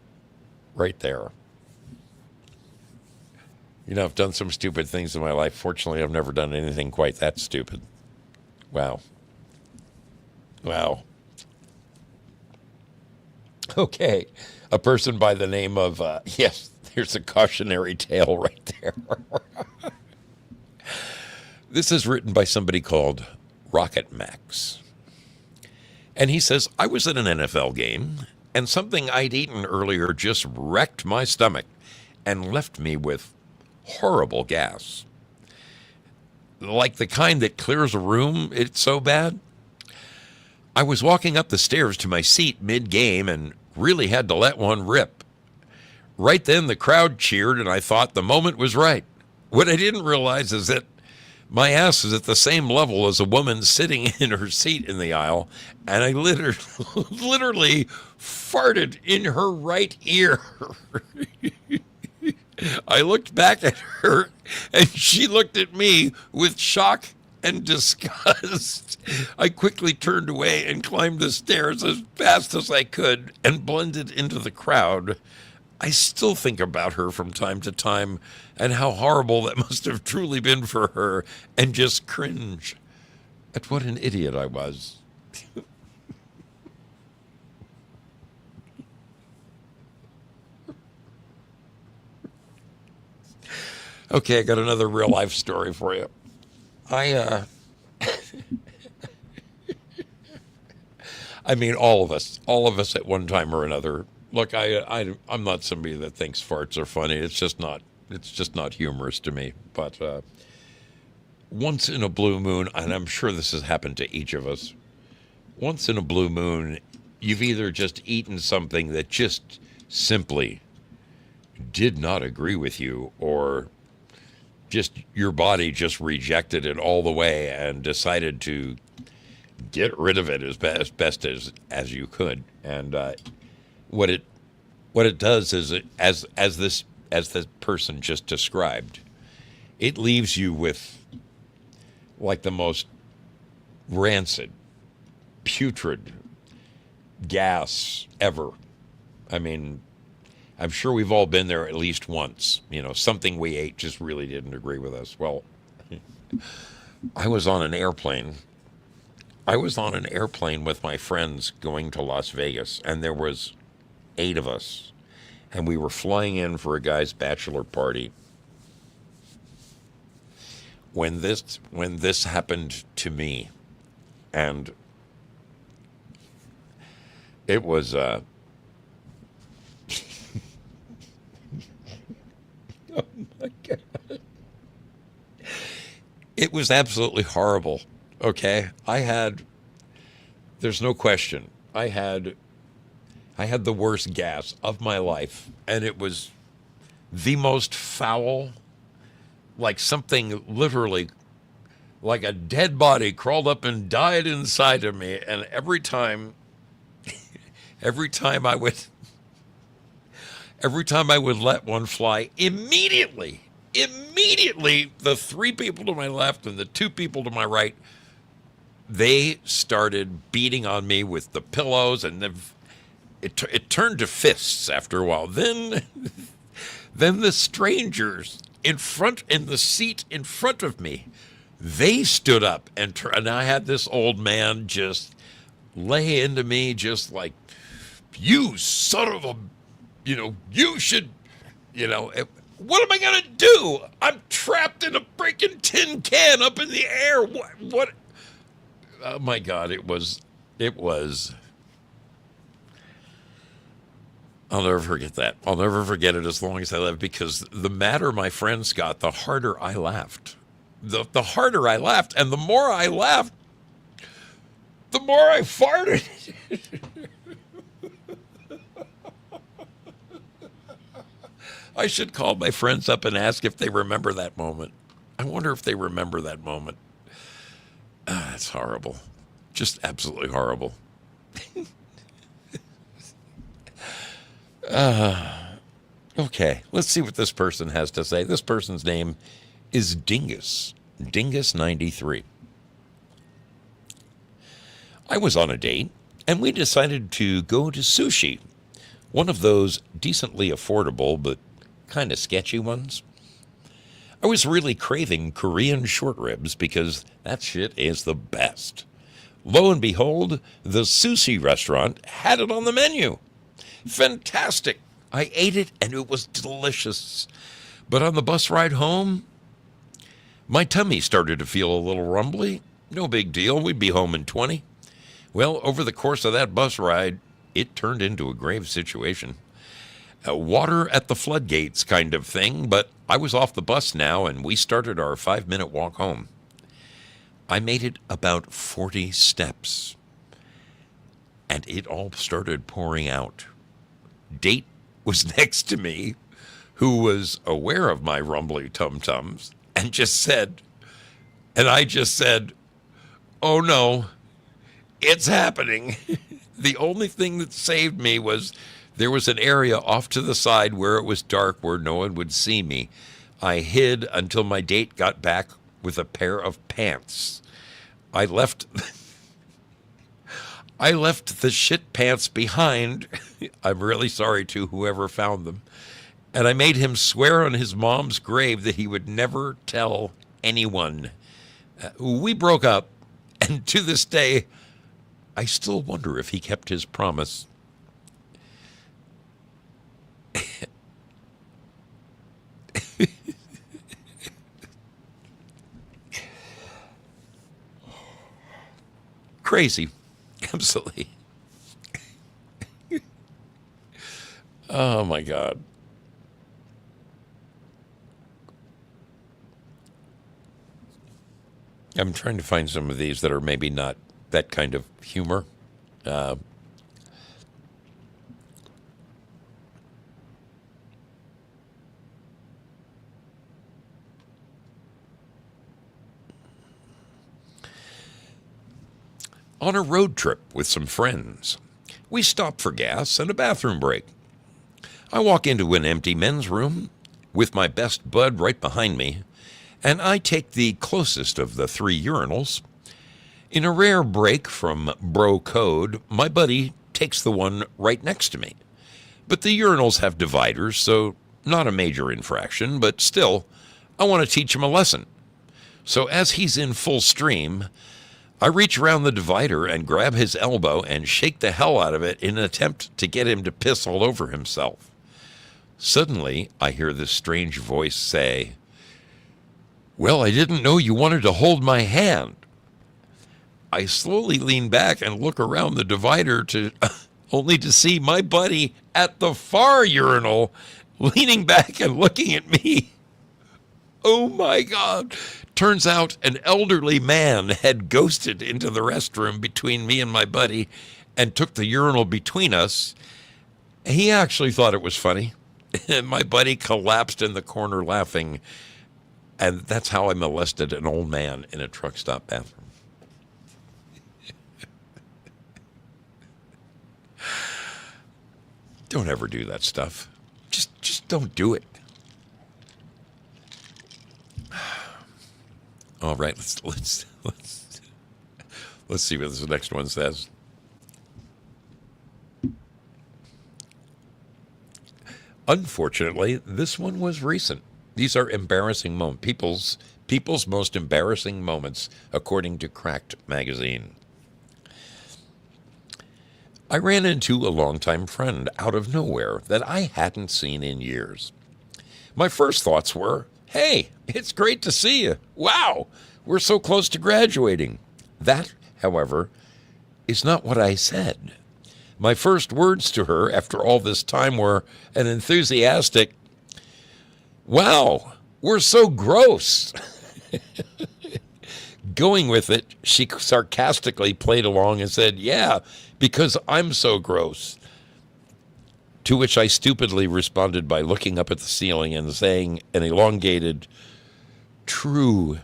right there." You know, I've done some stupid things in my life. Fortunately, I've never done anything quite that stupid. Wow. Wow. Okay. A person by the name of, yes, there's a cautionary tale right there. This is written by somebody called Rocket Max. And he says, "I was at an NFL game, and something I'd eaten earlier just wrecked my stomach and left me with horrible gas. Like the kind that clears a room, it's so bad. I was walking up the stairs to my seat mid-game and really had to let one rip. Right then, the crowd cheered, and I thought the moment was right. What I didn't realize is that my ass is at the same level as a woman sitting in her seat in the aisle, and I literally farted in her right ear." I looked back at her, and she looked at me with shock and disgust. I quickly turned away and climbed the stairs as fast as I could and blended into the crowd. I still think about her from time to time and how horrible that must have truly been for her, and just cringe at what an idiot I was. Okay, I got another real life story for you. I mean, all of us at one time or another. Look, I'm not somebody that thinks farts are funny. It's just not humorous to me. But once in a blue moon, and I'm sure this has happened to each of us, once in a blue moon, you've either just eaten something that just simply did not agree with you, or just your body just rejected it all the way and decided to get rid of it as best as you could. And what it does is as the person just described, it leaves you with like the most rancid, putrid gas ever. I mean, I'm sure we've all been there at least once. You know, something we ate just really didn't agree with us. Well, I was on an airplane. With my friends going to Las Vegas, and there was 8 of us, and we were flying in for a guy's bachelor party. When this happened to me, and it was oh my God. It was absolutely horrible. Okay. There's no question. I had the worst gas of my life, and it was the most foul, like something literally like a dead body crawled up and died inside of me. And every time I would let one fly, immediately, the 3 people to my left and the 2 people to my right, they started beating on me with the pillows, and it turned to fists after a while. Then the strangers in the seat in front of me, they stood up and I had this old man just lay into me just like, you son of a, you should, what am I going to do? I'm trapped in a freaking tin can up in the air. What? Oh my God, it was. I'll never forget that. I'll never forget it as long as I live, because the madder my friends got, the harder I laughed. The harder I laughed, and the more I laughed, the more I farted. I should call my friends up and ask if they remember that moment. I wonder if they remember that moment. That's horrible. Just absolutely horrible. Okay, let's see what this person has to say. This person's name is Dingus. Dingus93. I was on a date, and we decided to go to sushi. One of those decently affordable but kind of sketchy ones. I was really craving Korean short ribs because that shit is the best. Lo and behold, the sushi restaurant had it on the menu. Fantastic. I ate it and it was delicious. But on the bus ride home, my tummy started to feel a little rumbly. No big deal. We'd be home in 20. Well, over the course of that bus ride, it turned into a grave situation. A water at the floodgates kind of thing, but I was off the bus now and we started our 5-minute walk home. I made it about 40 steps and it all started pouring out. Date was next to me, who was aware of my rumbly tum-tums, and I just said, oh no, it's happening. The only thing that saved me was there was an area off to the side where it was dark where no one would see me. I hid until my date got back with a pair of pants. I left the shit pants behind. I'm really sorry to whoever found them. And I made him swear on his mom's grave that he would never tell anyone. We broke up, and to this day, I still wonder if he kept his promise. Crazy. Absolutely. Oh my God. I'm trying to find some of these that are maybe not that kind of humor. On a road trip with some friends, we stop for gas and a bathroom break. I walk into an empty men's room with my best bud right behind me, and I take the closest of the 3 urinals. In a rare break from bro code, my buddy takes the one right next to me. But the urinals have dividers, so not a major infraction, but still, I want to teach him a lesson. So as he's in full stream, I reach around the divider and grab his elbow and shake the hell out of it in an attempt to get him to piss all over himself. Suddenly, I hear this strange voice say, "Well, I didn't know you wanted to hold my hand." I slowly lean back and look around the divider only to see my buddy at the far urinal leaning back and looking at me. Oh my God. Turns out an elderly man had ghosted into the restroom between me and my buddy and took the urinal between us. He actually thought it was funny. My buddy collapsed in the corner laughing. And that's how I molested an old man in a truck stop bathroom. Don't ever do that stuff. Just don't do it. All right, let's see what this next one says. Unfortunately, this one was recent. These are embarrassing moments. People's most embarrassing moments, according to Cracked magazine. I ran into a longtime friend out of nowhere that I hadn't seen in years. My first thoughts were, "Hey, it's great to see you. Wow, we're so close to graduating." That, however, is not what I said. My first words to her after all this time were an enthusiastic, "Wow, we're so gross." Going with it, she sarcastically played along and said, "Yeah, because I'm so gross." To which I stupidly responded by looking up at the ceiling and saying an elongated, "True."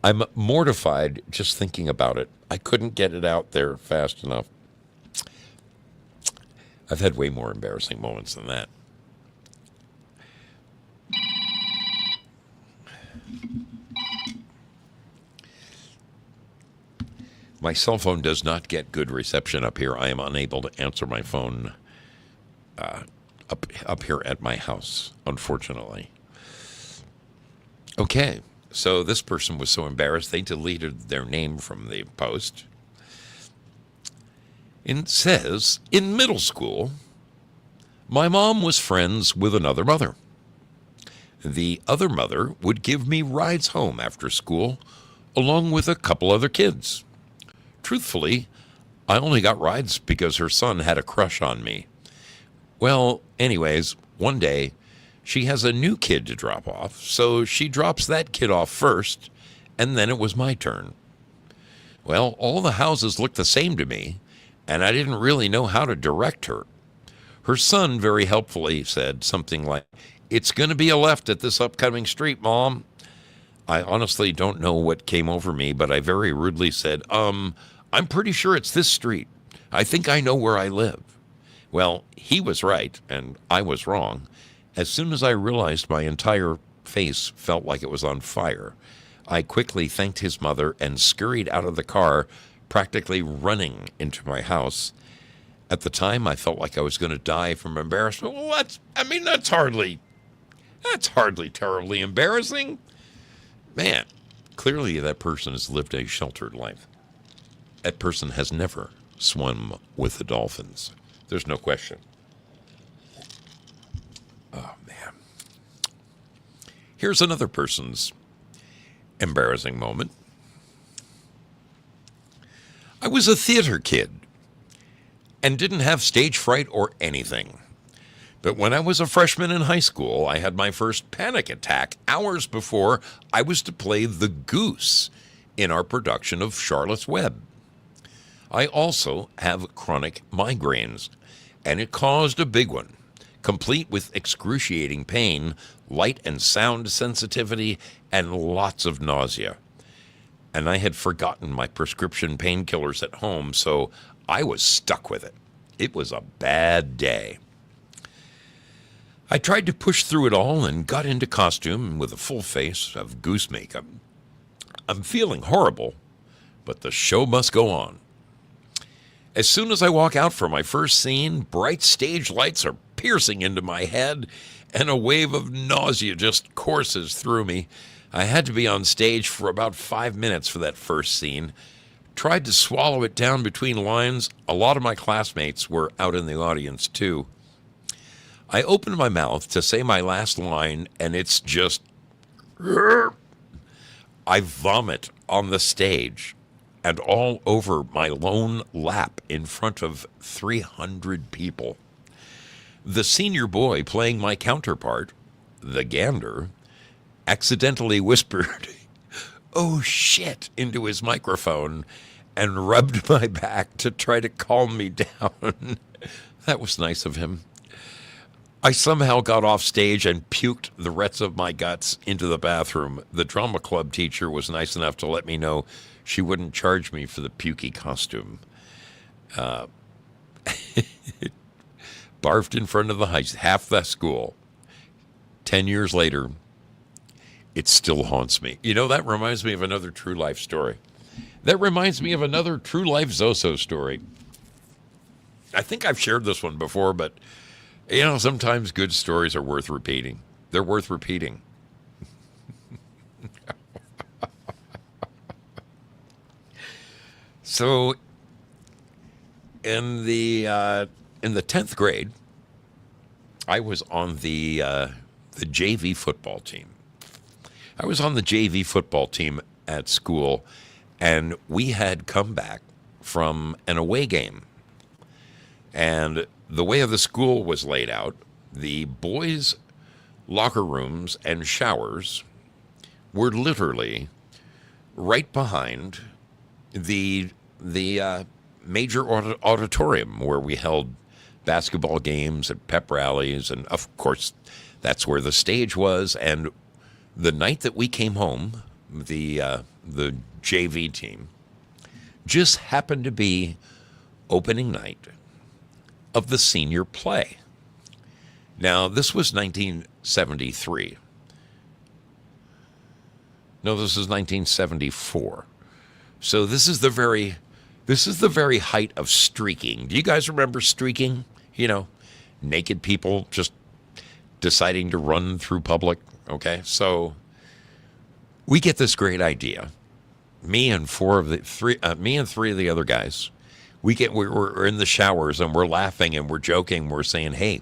I'm mortified just thinking about it. I couldn't get it out there fast enough. I've had way more embarrassing moments than that. My cell phone does not get good reception up here. I am unable to answer my phone up here at my house, unfortunately. Okay, so this person was so embarrassed they deleted their name from the post. It says, in middle school, my mom was friends with another mother. The other mother would give me rides home after school, along with a couple other kids. Truthfully, I only got rides because her son had a crush on me. Well, anyways, one day, she has a new kid to drop off, so she drops that kid off first, and then it was my turn. Well, all the houses looked the same to me, and I didn't really know how to direct her. Her son very helpfully said something like, "It's going to be a left at this upcoming street, Mom." I honestly don't know what came over me, but I very rudely said, "I'm pretty sure it's this street. I think I know where I live." Well, he was right, and I was wrong. As soon as I realized my entire face felt like it was on fire, I quickly thanked his mother and scurried out of the car, practically running into my house. At the time, I felt like I was going to die from embarrassment. Well, that's hardly terribly embarrassing. Man, clearly that person has lived a sheltered life. That person has never swum with the dolphins. There's no question. Oh, man. Here's another person's embarrassing moment. I was a theater kid and didn't have stage fright or anything. But when I was a freshman in high school, I had my first panic attack hours before I was to play the Goose in our production of Charlotte's Web. I also have chronic migraines, and it caused a big one, complete with excruciating pain, light and sound sensitivity, and lots of nausea. And I had forgotten my prescription painkillers at home, so I was stuck with it. It was a bad day. I tried to push through it all and got into costume with a full face of goose makeup. I'm feeling horrible, but the show must go on. As soon as I walk out for my first scene, bright stage lights are piercing into my head, and a wave of nausea just courses through me. I had to be on stage for about 5 minutes for that first scene. Tried to swallow it down between lines. A lot of my classmates were out in the audience, too. I opened my mouth to say my last line, and it's just... I vomit on the stage and all over my lone lap in front of 300 people. The senior boy playing my counterpart, the Gander, accidentally whispered, "Oh shit," into his microphone and rubbed my back to try to calm me down. That was nice of him. I somehow got off stage and puked the rest of my guts into the bathroom. The drama club teacher was nice enough to let me know she wouldn't charge me for the pukey costume. Barfed in front of half the school. 10 years later, it still haunts me. You know, that reminds me of another true life story. That reminds me of another true life Zoso story. I think I've shared this one before, but You know, sometimes good stories are worth repeating. They're worth repeating. So in the 10th grade, I was on the JV football team. I was on the JV football team at school, and we had come back from an away game. And the way of the school was laid out, the boys' locker rooms and showers were literally right behind the major auditorium where we held basketball games and pep rallies, and of course, that's where the stage was. And the night that we came home, the JV team just happened to be opening night of the senior play. Now, this was 1973. No, this is 1974. So this is the very height of streaking. Do you guys remember streaking? You know, naked people just deciding to run through public. Okay, so we get this great idea. Me and three of the other guys. We're in the showers and we're laughing and we're joking. We're saying, "Hey,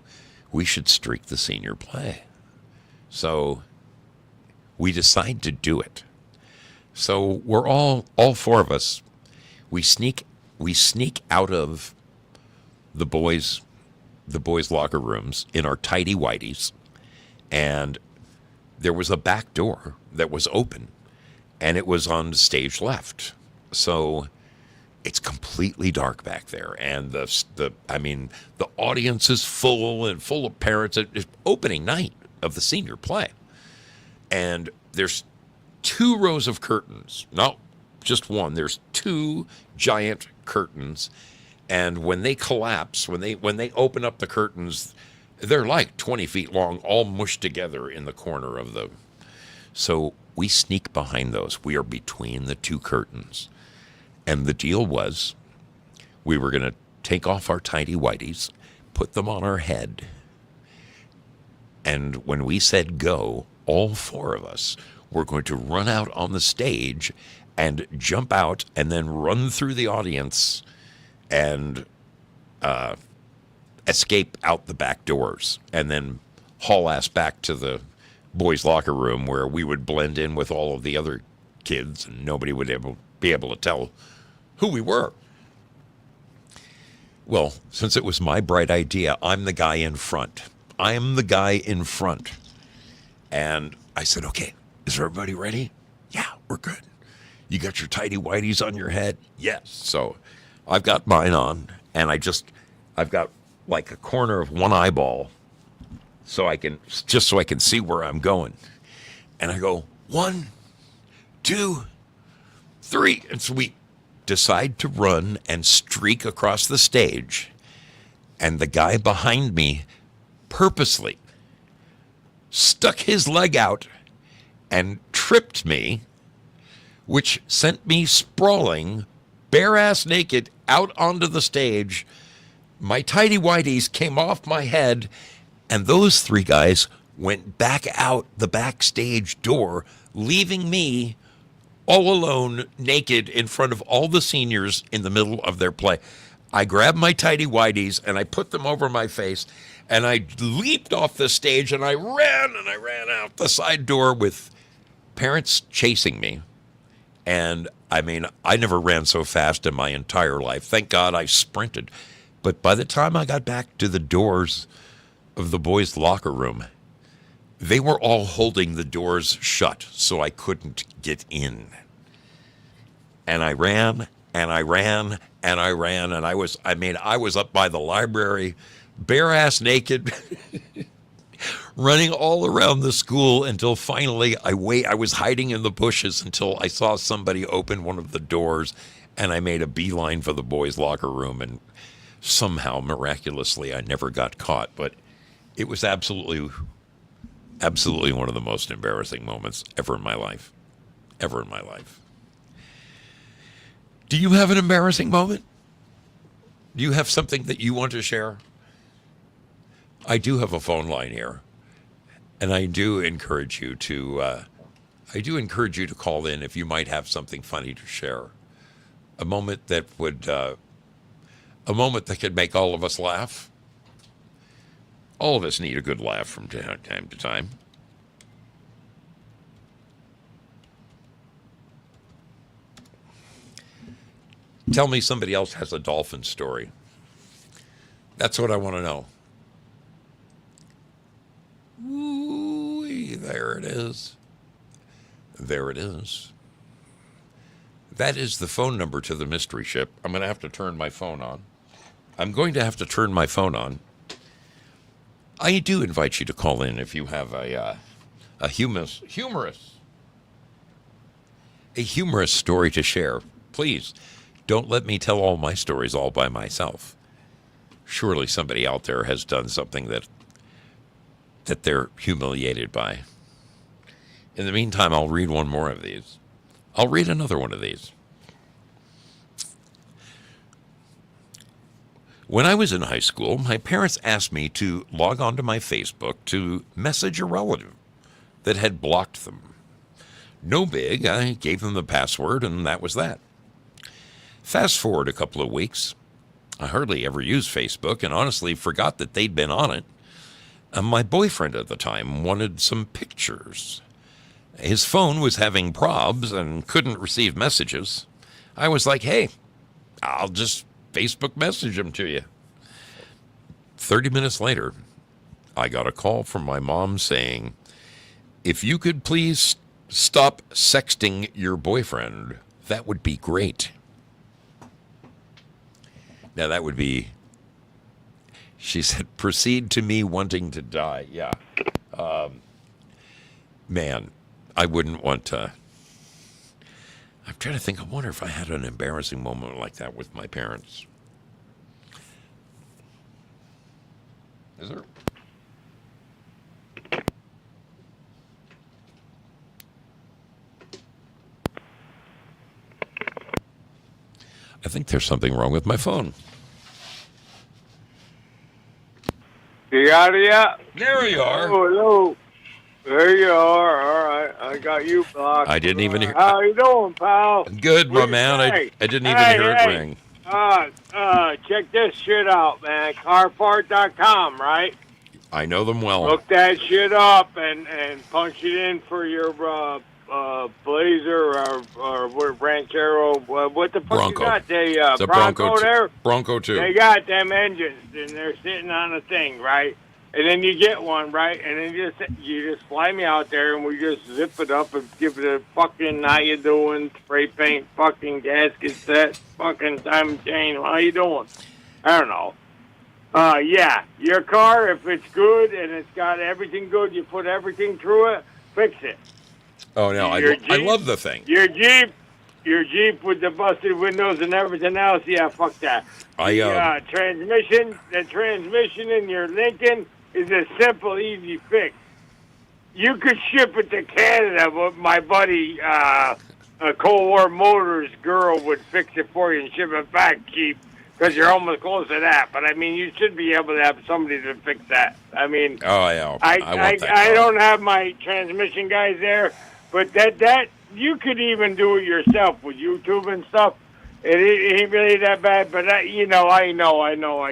we should streak the senior play." So we decide to do it. So we're all four of us. We sneak out of the boys' locker rooms in our tidy whities, and there was a back door that was open, and it was on stage left. So it's completely dark back there, and the audience is full of parents. It's opening night of the senior play, and there's 2 rows of curtains, not just one. There's 2 giant curtains, and when they collapse, when they open up the curtains, they're like 20 feet long, all mushed together in the corner of the. So we sneak behind those. We are between the 2 curtains. And the deal was we were going to take off our tidy whities, put them on our head. And when we said go, all 4 of us were going to run out on the stage and jump out and then run through the audience and escape out the back doors and then haul ass back to the boys' locker room where we would blend in with all of the other kids and nobody would be able to tell who we were. Well, since it was my bright idea, I'm the guy in front. And I said, "Okay, is everybody ready?" "Yeah, we're good." "You got your tidy whities on your head?" "Yes." So I've got mine on, and I've got like a corner of one eyeball so I can see where I'm going. And I go, 1, 2, 3. And so we decide to run and streak across the stage. And the guy behind me purposely stuck his leg out and tripped me, which sent me sprawling, bare-ass naked, out onto the stage. My tidy whities came off my head, and those 3 guys went back out the backstage door, leaving me all alone, naked, in front of all the seniors in the middle of their play. I grabbed my tidy whities, and I put them over my face, and I leaped off the stage, and I ran out the side door with parents chasing me. And I mean, I never ran so fast in my entire life. Thank God I sprinted. But by the time I got back to the doors of the boys' locker room, they were all holding the doors shut so I couldn't get in. And I ran, and I ran, and I ran, and I was up by the library, bare-ass naked, running all around the school until finally I was hiding in the bushes until I saw somebody open one of the doors, and I made a beeline for the boys' locker room, and somehow, miraculously, I never got caught. But it was absolutely one of the most embarrassing moments ever in my life. Ever in my life. Do you have an embarrassing moment? Do you have something that you want to share? I do have a phone line here, and I do encourage you to. I do encourage you to call in if you might have something funny to share. A moment that would, a moment that could make all of us laugh. All of us need a good laugh from time to time. Tell me somebody else has a dolphin story. That's what I want to know. Ooh, there it is. There it is. That is the phone number to the mystery ship. I'm going to have to turn my phone on. I do invite you to call in if you have a humorous story to share. Please, don't let me tell all my stories all by myself. Surely somebody out there has done something that they're humiliated by. In the meantime, I'll read one more of these. I'll read another one of these. When I was in high school, my parents asked me to log on to my Facebook to message a relative that had blocked them. No big, I gave them the password, and that was that. Fast forward a couple of weeks. I hardly ever used Facebook and honestly forgot that they'd been on it. My boyfriend at the time wanted some pictures. His phone was having probs and couldn't receive messages. I was like, hey, I'll just Facebook message him to you. 30 minutes later, I got a call from my mom saying, if you could please stop sexting your boyfriend, that would be great. Now that would be, she said, proceed to me wanting to die. Yeah. Man, I wouldn't want to. I'm trying to think. I wonder if I had an embarrassing moment like that with my parents. Is there? I think there's something wrong with my phone. You got it yet? There you are. Oh, hello. There you are. All right. I got you blocked. I didn't even hear. How you doing, pal? Good, my man. I didn't even hear it ring. Check this shit out, man. Carpart.com, right? I know them well. Look that shit up and punch it in for your Blazer or Ranchero. What the fuck Bronco. you got? It's a Bronco there? Bronco 2. They got them engines, and they're sitting on a thing, right? And then you get one, right? And then you just fly me out there, and we just zip it up and give it a fucking how you doing, spray paint, fucking gasket set, fucking time chain. How you doing? I don't know. Yeah, your car, if it's good and it's got everything good, you put everything through it, fix it. Oh no, I love the thing. Your Jeep with the busted windows and everything else, yeah, fuck that. The transmission in your Lincoln is a simple, easy fix. You could ship it to Canada, but my buddy, a Cold War Motors girl would fix it for you and ship it back cheap because you're almost close to that. But I mean, you should be able to have somebody to fix that. I mean, oh yeah, I don't have my transmission guys there, but that you could even do it yourself with YouTube and stuff. It ain't really that bad, but I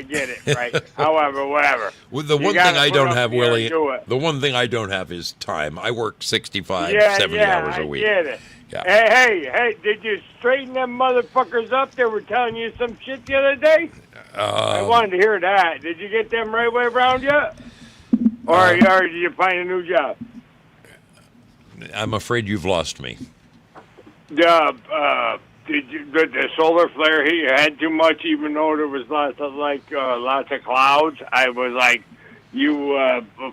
get it, right? However, whatever. Well, the one thing I don't have, Willie, the one thing I don't have is time. I work 65, 70 hours a week. I get it. Yeah. Hey, did you straighten them motherfuckers up? They were telling you some shit the other day? I wanted to hear that. Did you get them right way around yet? Or did you find a new job? I'm afraid you've lost me. The solar flare he had too much, even though there was lots of clouds. I was like,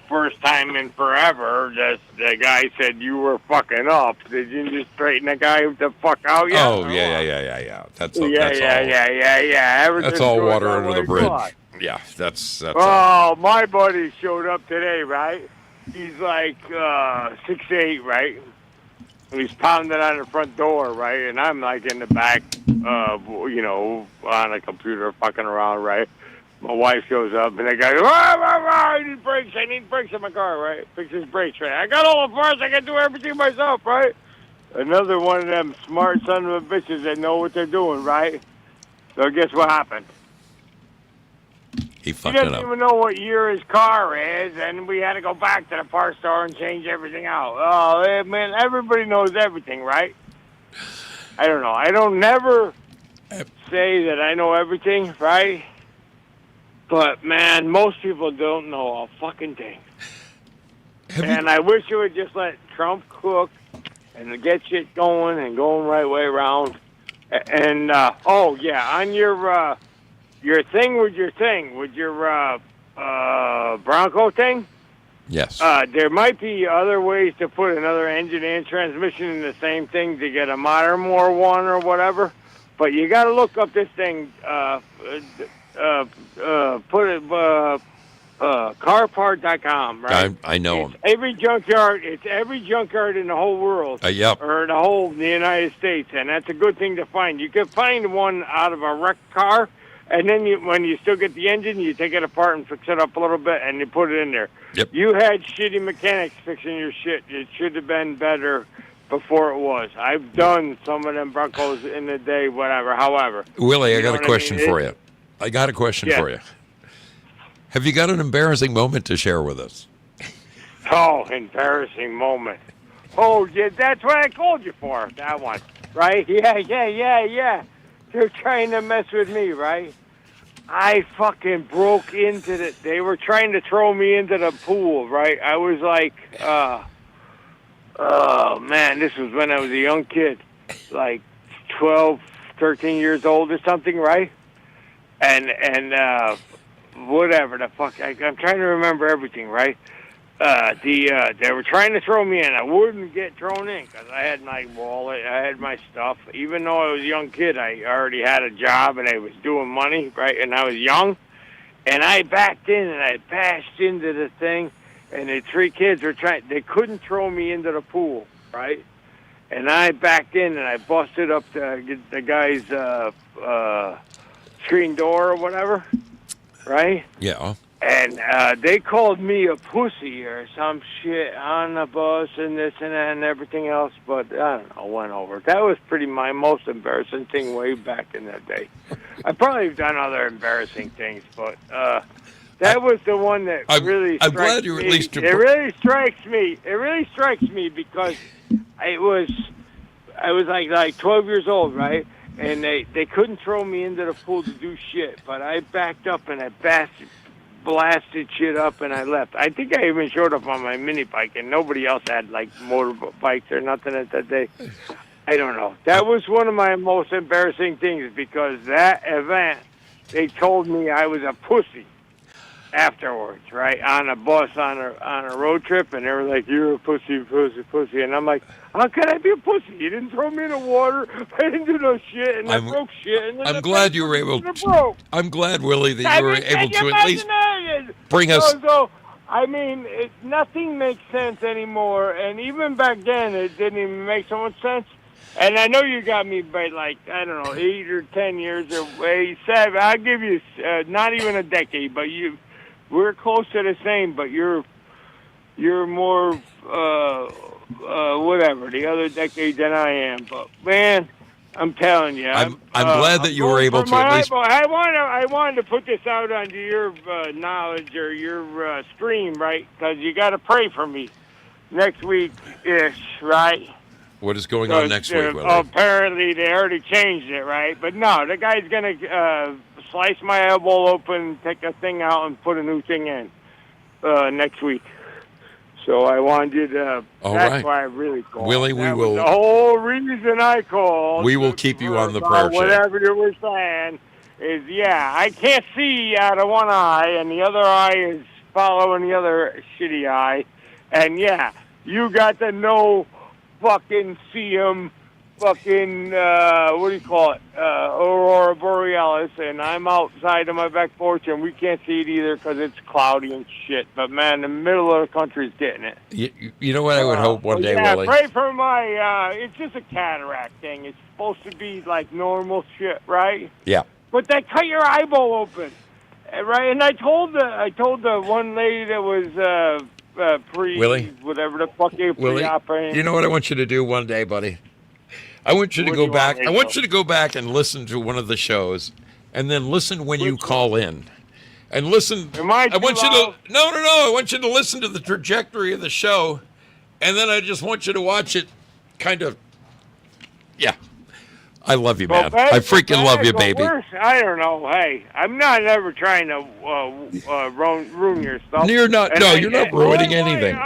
first time in forever. The guy said you were fucking up. Did you just straighten the guy the fuck out yet? Oh yeah. That's all water under the bridge. Yeah, that's. Oh, my buddy showed up today, right? He's like 6'8", right? He's pounding on the front door, right? And I'm like in the back, on a computer fucking around, right? My wife shows up, and the guy goes, I need brakes. I need brakes in my car, right? Fixes brakes, right? I got all the parts. I can do everything myself, right? Another one of them smart son of a bitches that know what they're doing, right? So guess what happened? He He fucked it doesn't up. even know what year his car is, and we had to go back to the parts store and change everything out. Oh, man, everybody knows everything, right? I don't know. I don't never say that I know everything, right? But, man, most people don't know a fucking thing. And I wish you would just let Trump cook and get shit going and going right way around. And, oh, yeah, on your thing with your Bronco thing, Yes. there might be other ways to put another engine and transmission in the same thing to get a modern more one or whatever. But you got to look up this thing. Put it carpart.com, right? I know him. Every junkyard. It's every junkyard in the whole world. Yep. Or the United States, and that's a good thing to find. You can find one out of a wrecked car. And then when you still get the engine, you take it apart and fix it up a little bit, and you put it in there. Yep. You had shitty mechanics fixing your shit. It should have been better before it was. I've done some of them Broncos in the day, whatever. However, Willie, I you know got a what question mean? for you. I got a question Yeah. for you. Have you got an embarrassing moment to share with us? Oh, embarrassing moment. Oh, yeah, that's what I called you for, that one. Right? Yeah. They're trying to mess with me, right? I fucking broke into the... They were trying to throw me into the pool, right? I was like, oh, man, this was when I was a young kid. Like 12, 13 years old or something, right? And whatever the fuck. I'm trying to remember everything, right? They were trying to throw me in. I wouldn't get thrown in because I had my wallet, I had my stuff. Even though I was a young kid, I already had a job and I was doing money, right? And I was young, and I backed in and I bashed into the thing, and the three kids were trying. They couldn't throw me into the pool, right? And I backed in and I busted up the guy's screen door or whatever, right? Yeah. And they called me a pussy or some shit on the bus and this and that and everything else. But I don't know, went over. That was pretty my most embarrassing thing way back in that day. I probably have done other embarrassing things, but that was the one that really I'm strikes glad you me. at least... It really strikes me. It really strikes me because I was like 12 years old, right? And they couldn't throw me into the pool to do shit. But I backed up and I blasted shit up and I left. I think I even showed up on my mini bike and nobody else had like motorbikes or nothing at that day. I don't know. That was one of my most embarrassing things because that event, they told me I was a pussy afterwards, right? On a bus on a road trip, and they were like, "You're a pussy, and I'm like, "How can I be a pussy? You didn't throw me in the water. I didn't do no shit, and I broke shit." And then I'm glad you were able to. I'm glad, Willie, that you were able to at least bring us. So, I mean, nothing makes sense anymore, and even back then, it didn't even make so much sense. And I know you got me by like, I don't know, 8 or 10 years or 7. I'll give you not even a decade, but we're close to the same, but you're more whatever the other decade than I am. But man, I'm telling you, I'm glad that you were able to at least. I wanted to put this out onto your knowledge or your stream, right? Because you got to pray for me next week ish, right? What is going on next week, Willie? Apparently, they already changed it, right? But no, the guy's going to slice my elbow open, take a thing out, and put a new thing in next week. So I wanted you to... That's why I really called. Willie, we will... the whole reason I called. We will keep you on the prayer chain. Whatever you were saying is, yeah, I can't see out of one eye, and the other eye is following the other shitty eye. And, yeah, you got to know... fucking see them, fucking, what do you call it, Aurora Borealis, and I'm outside of my back porch, and we can't see it either because it's cloudy and shit. But, man, the middle of the country is getting it. You know what I would hope one day, Willie? Pray for my, it's just a cataract thing. It's supposed to be, like, normal shit, right? Yeah. But they cut your eyeball open. Right, and I told the one lady that was Willie? whatever the fuck you Willie, pre-op. you know what I want you to do one day, buddy? I want you to What go do you back. want me I to want do? you to go back and listen to one of the shows, and then listen when you call in, and listen. Am I too want you loud? to no. I want you to listen to the trajectory of the show, and then I just want you to watch it, kind of. Yeah, I love you, man. I freaking love you, baby. I don't know. Hey, I'm not ever trying to ruin your stuff. You're not. And No, you're not ruining I want- anything.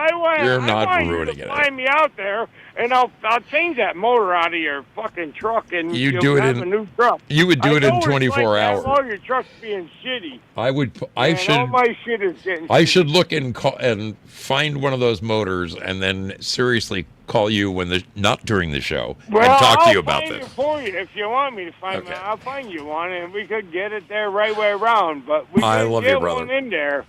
You're I not want ruining you to anything. Fly me out there, and I'll change that motor out of your fucking truck, and You you'll do it have in- a new truck. You would do it I in know what it's 24 like to have hours. all your trucks being shitty. I would. I Man, should. All my shit is getting. I shitty. should look and find one of those motors, and then seriously call you not during the show, and talk to you about I'll find this. it for you if you want me to find Okay. one. I'll find you one, and we could get it there right way around. But we I could love you, get brother. one in there.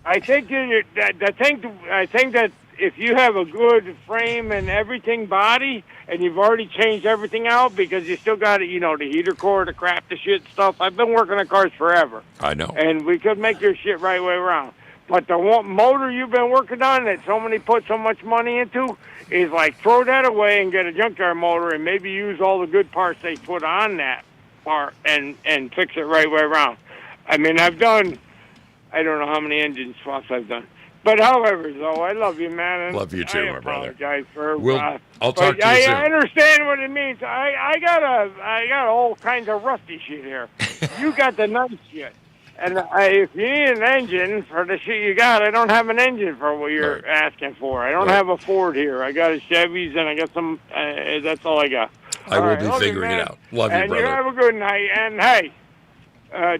I think I think that if you have a good frame and everything body, and you've already changed everything out because you still got it, the heater core, the crap, the shit stuff. I've been working on cars forever, I know. and we could make your shit right way around. But the one motor you've been working on that so many put so much money into is like throw that away and get a junkyard motor and maybe use all the good parts they put on that part and fix it right way around. I mean, I don't know how many engine swaps I've done. But however, though, I love you, man. And Love you too, I my brother. apologize for. I'll talk to you I soon. understand what it means. I got all kinds of rusty shit here. You got the nice shit. And if you need an engine for the shit you got, I don't have an engine for what you're Right. asking for. I don't Right. have a Ford here. I got a Chevy's and I got some. That's all I got. I All will right, be love you, figuring it man. out. Love you, and brother. you have a good night. And hey,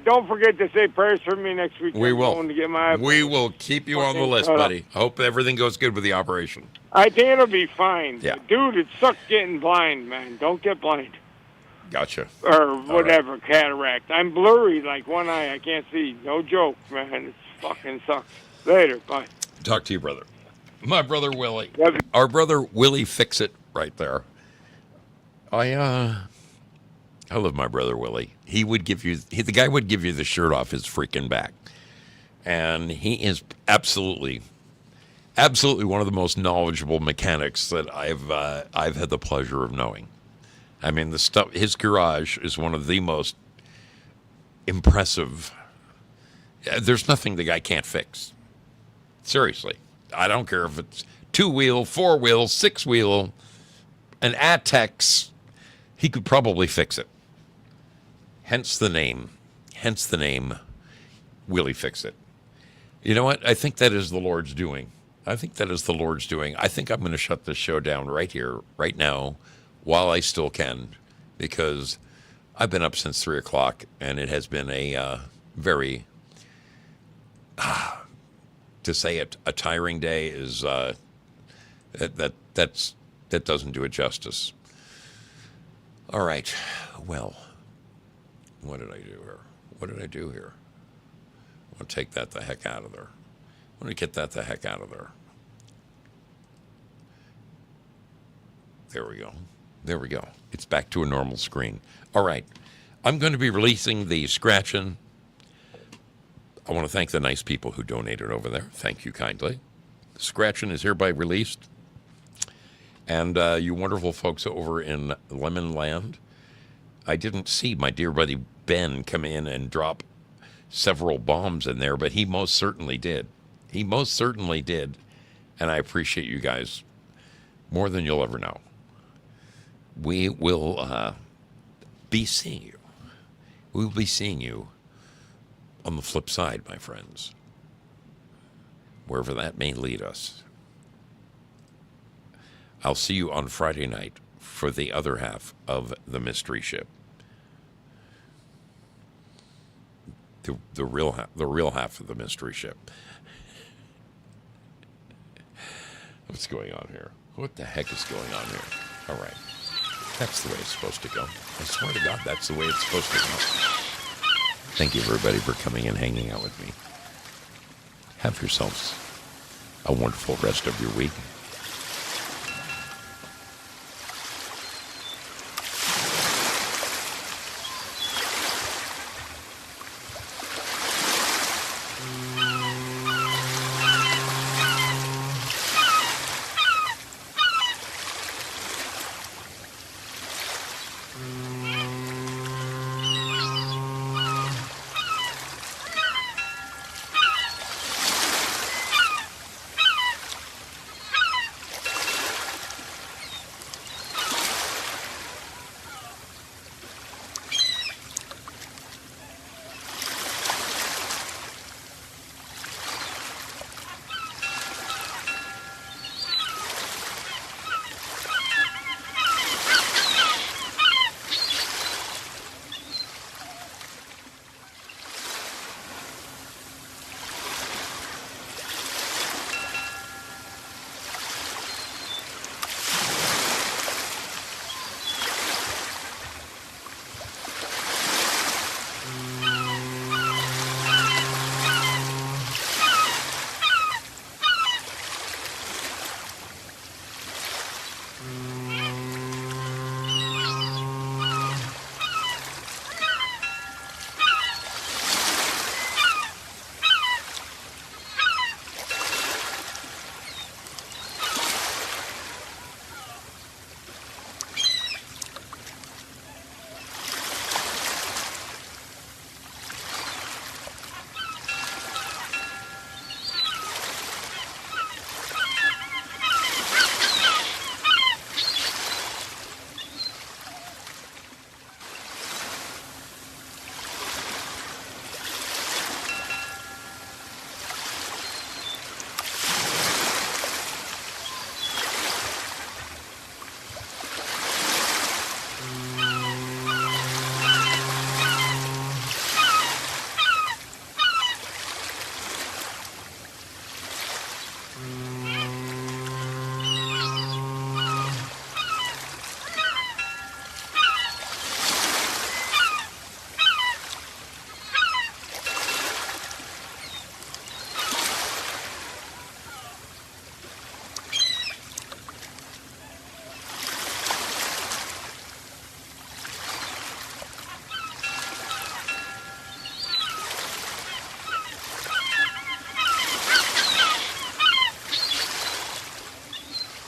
don't forget to say prayers for me next week. We I'm will. going to get my. We will keep you on the list, buddy. I hope everything goes good with the operation. I think it'll be fine. Yeah. Dude, it sucks getting blind, man. Don't get blind. Gotcha. Or whatever, cataract. I'm blurry like one eye. I can't see. No joke, man. It fucking sucks. Later. Bye. Talk to you, brother. My brother Willie. Love you. Our brother Willie Fix-It right there. I love my brother Willie. The guy would give you the shirt off his freaking back. And he is absolutely one of the most knowledgeable mechanics that I've had the pleasure of knowing. I mean, his garage is one of the most impressive. There's nothing the guy can't fix. Seriously. I don't care if it's 2-wheel, 4-wheel, 6-wheel, an Atex. He could probably fix it. Hence the name, Willie Fix-It. You know what? I think that is the Lord's doing. I think I'm going to shut this show down right here, right now, while I still can, because I've been up since 3 o'clock, and it has been a very, to say it, a tiring day is that doesn't do it justice. All right, well, what did I do here? I want to take that the heck out of there. I want to get that the heck out of there. There we go. It's back to a normal screen. All right. I'm going to be releasing the scratch-in. I want to thank the nice people who donated over there. Thank you kindly. The scratch-in is hereby released. And you wonderful folks over in Lemon Land, I didn't see my dear buddy Ben come in and drop several bombs in there, but he most certainly did. And I appreciate you guys more than you'll ever know. We will be seeing you. We will be seeing you on the flip side, my friends. Wherever that may lead us. I'll see you on Friday night for the other half of the mystery ship. The real half of the mystery ship. What's going on here? What the heck is going on here? All right. That's the way it's supposed to go. I swear to God, that's the way it's supposed to go. Thank you, everybody, for coming and hanging out with me. Have yourselves a wonderful rest of your week.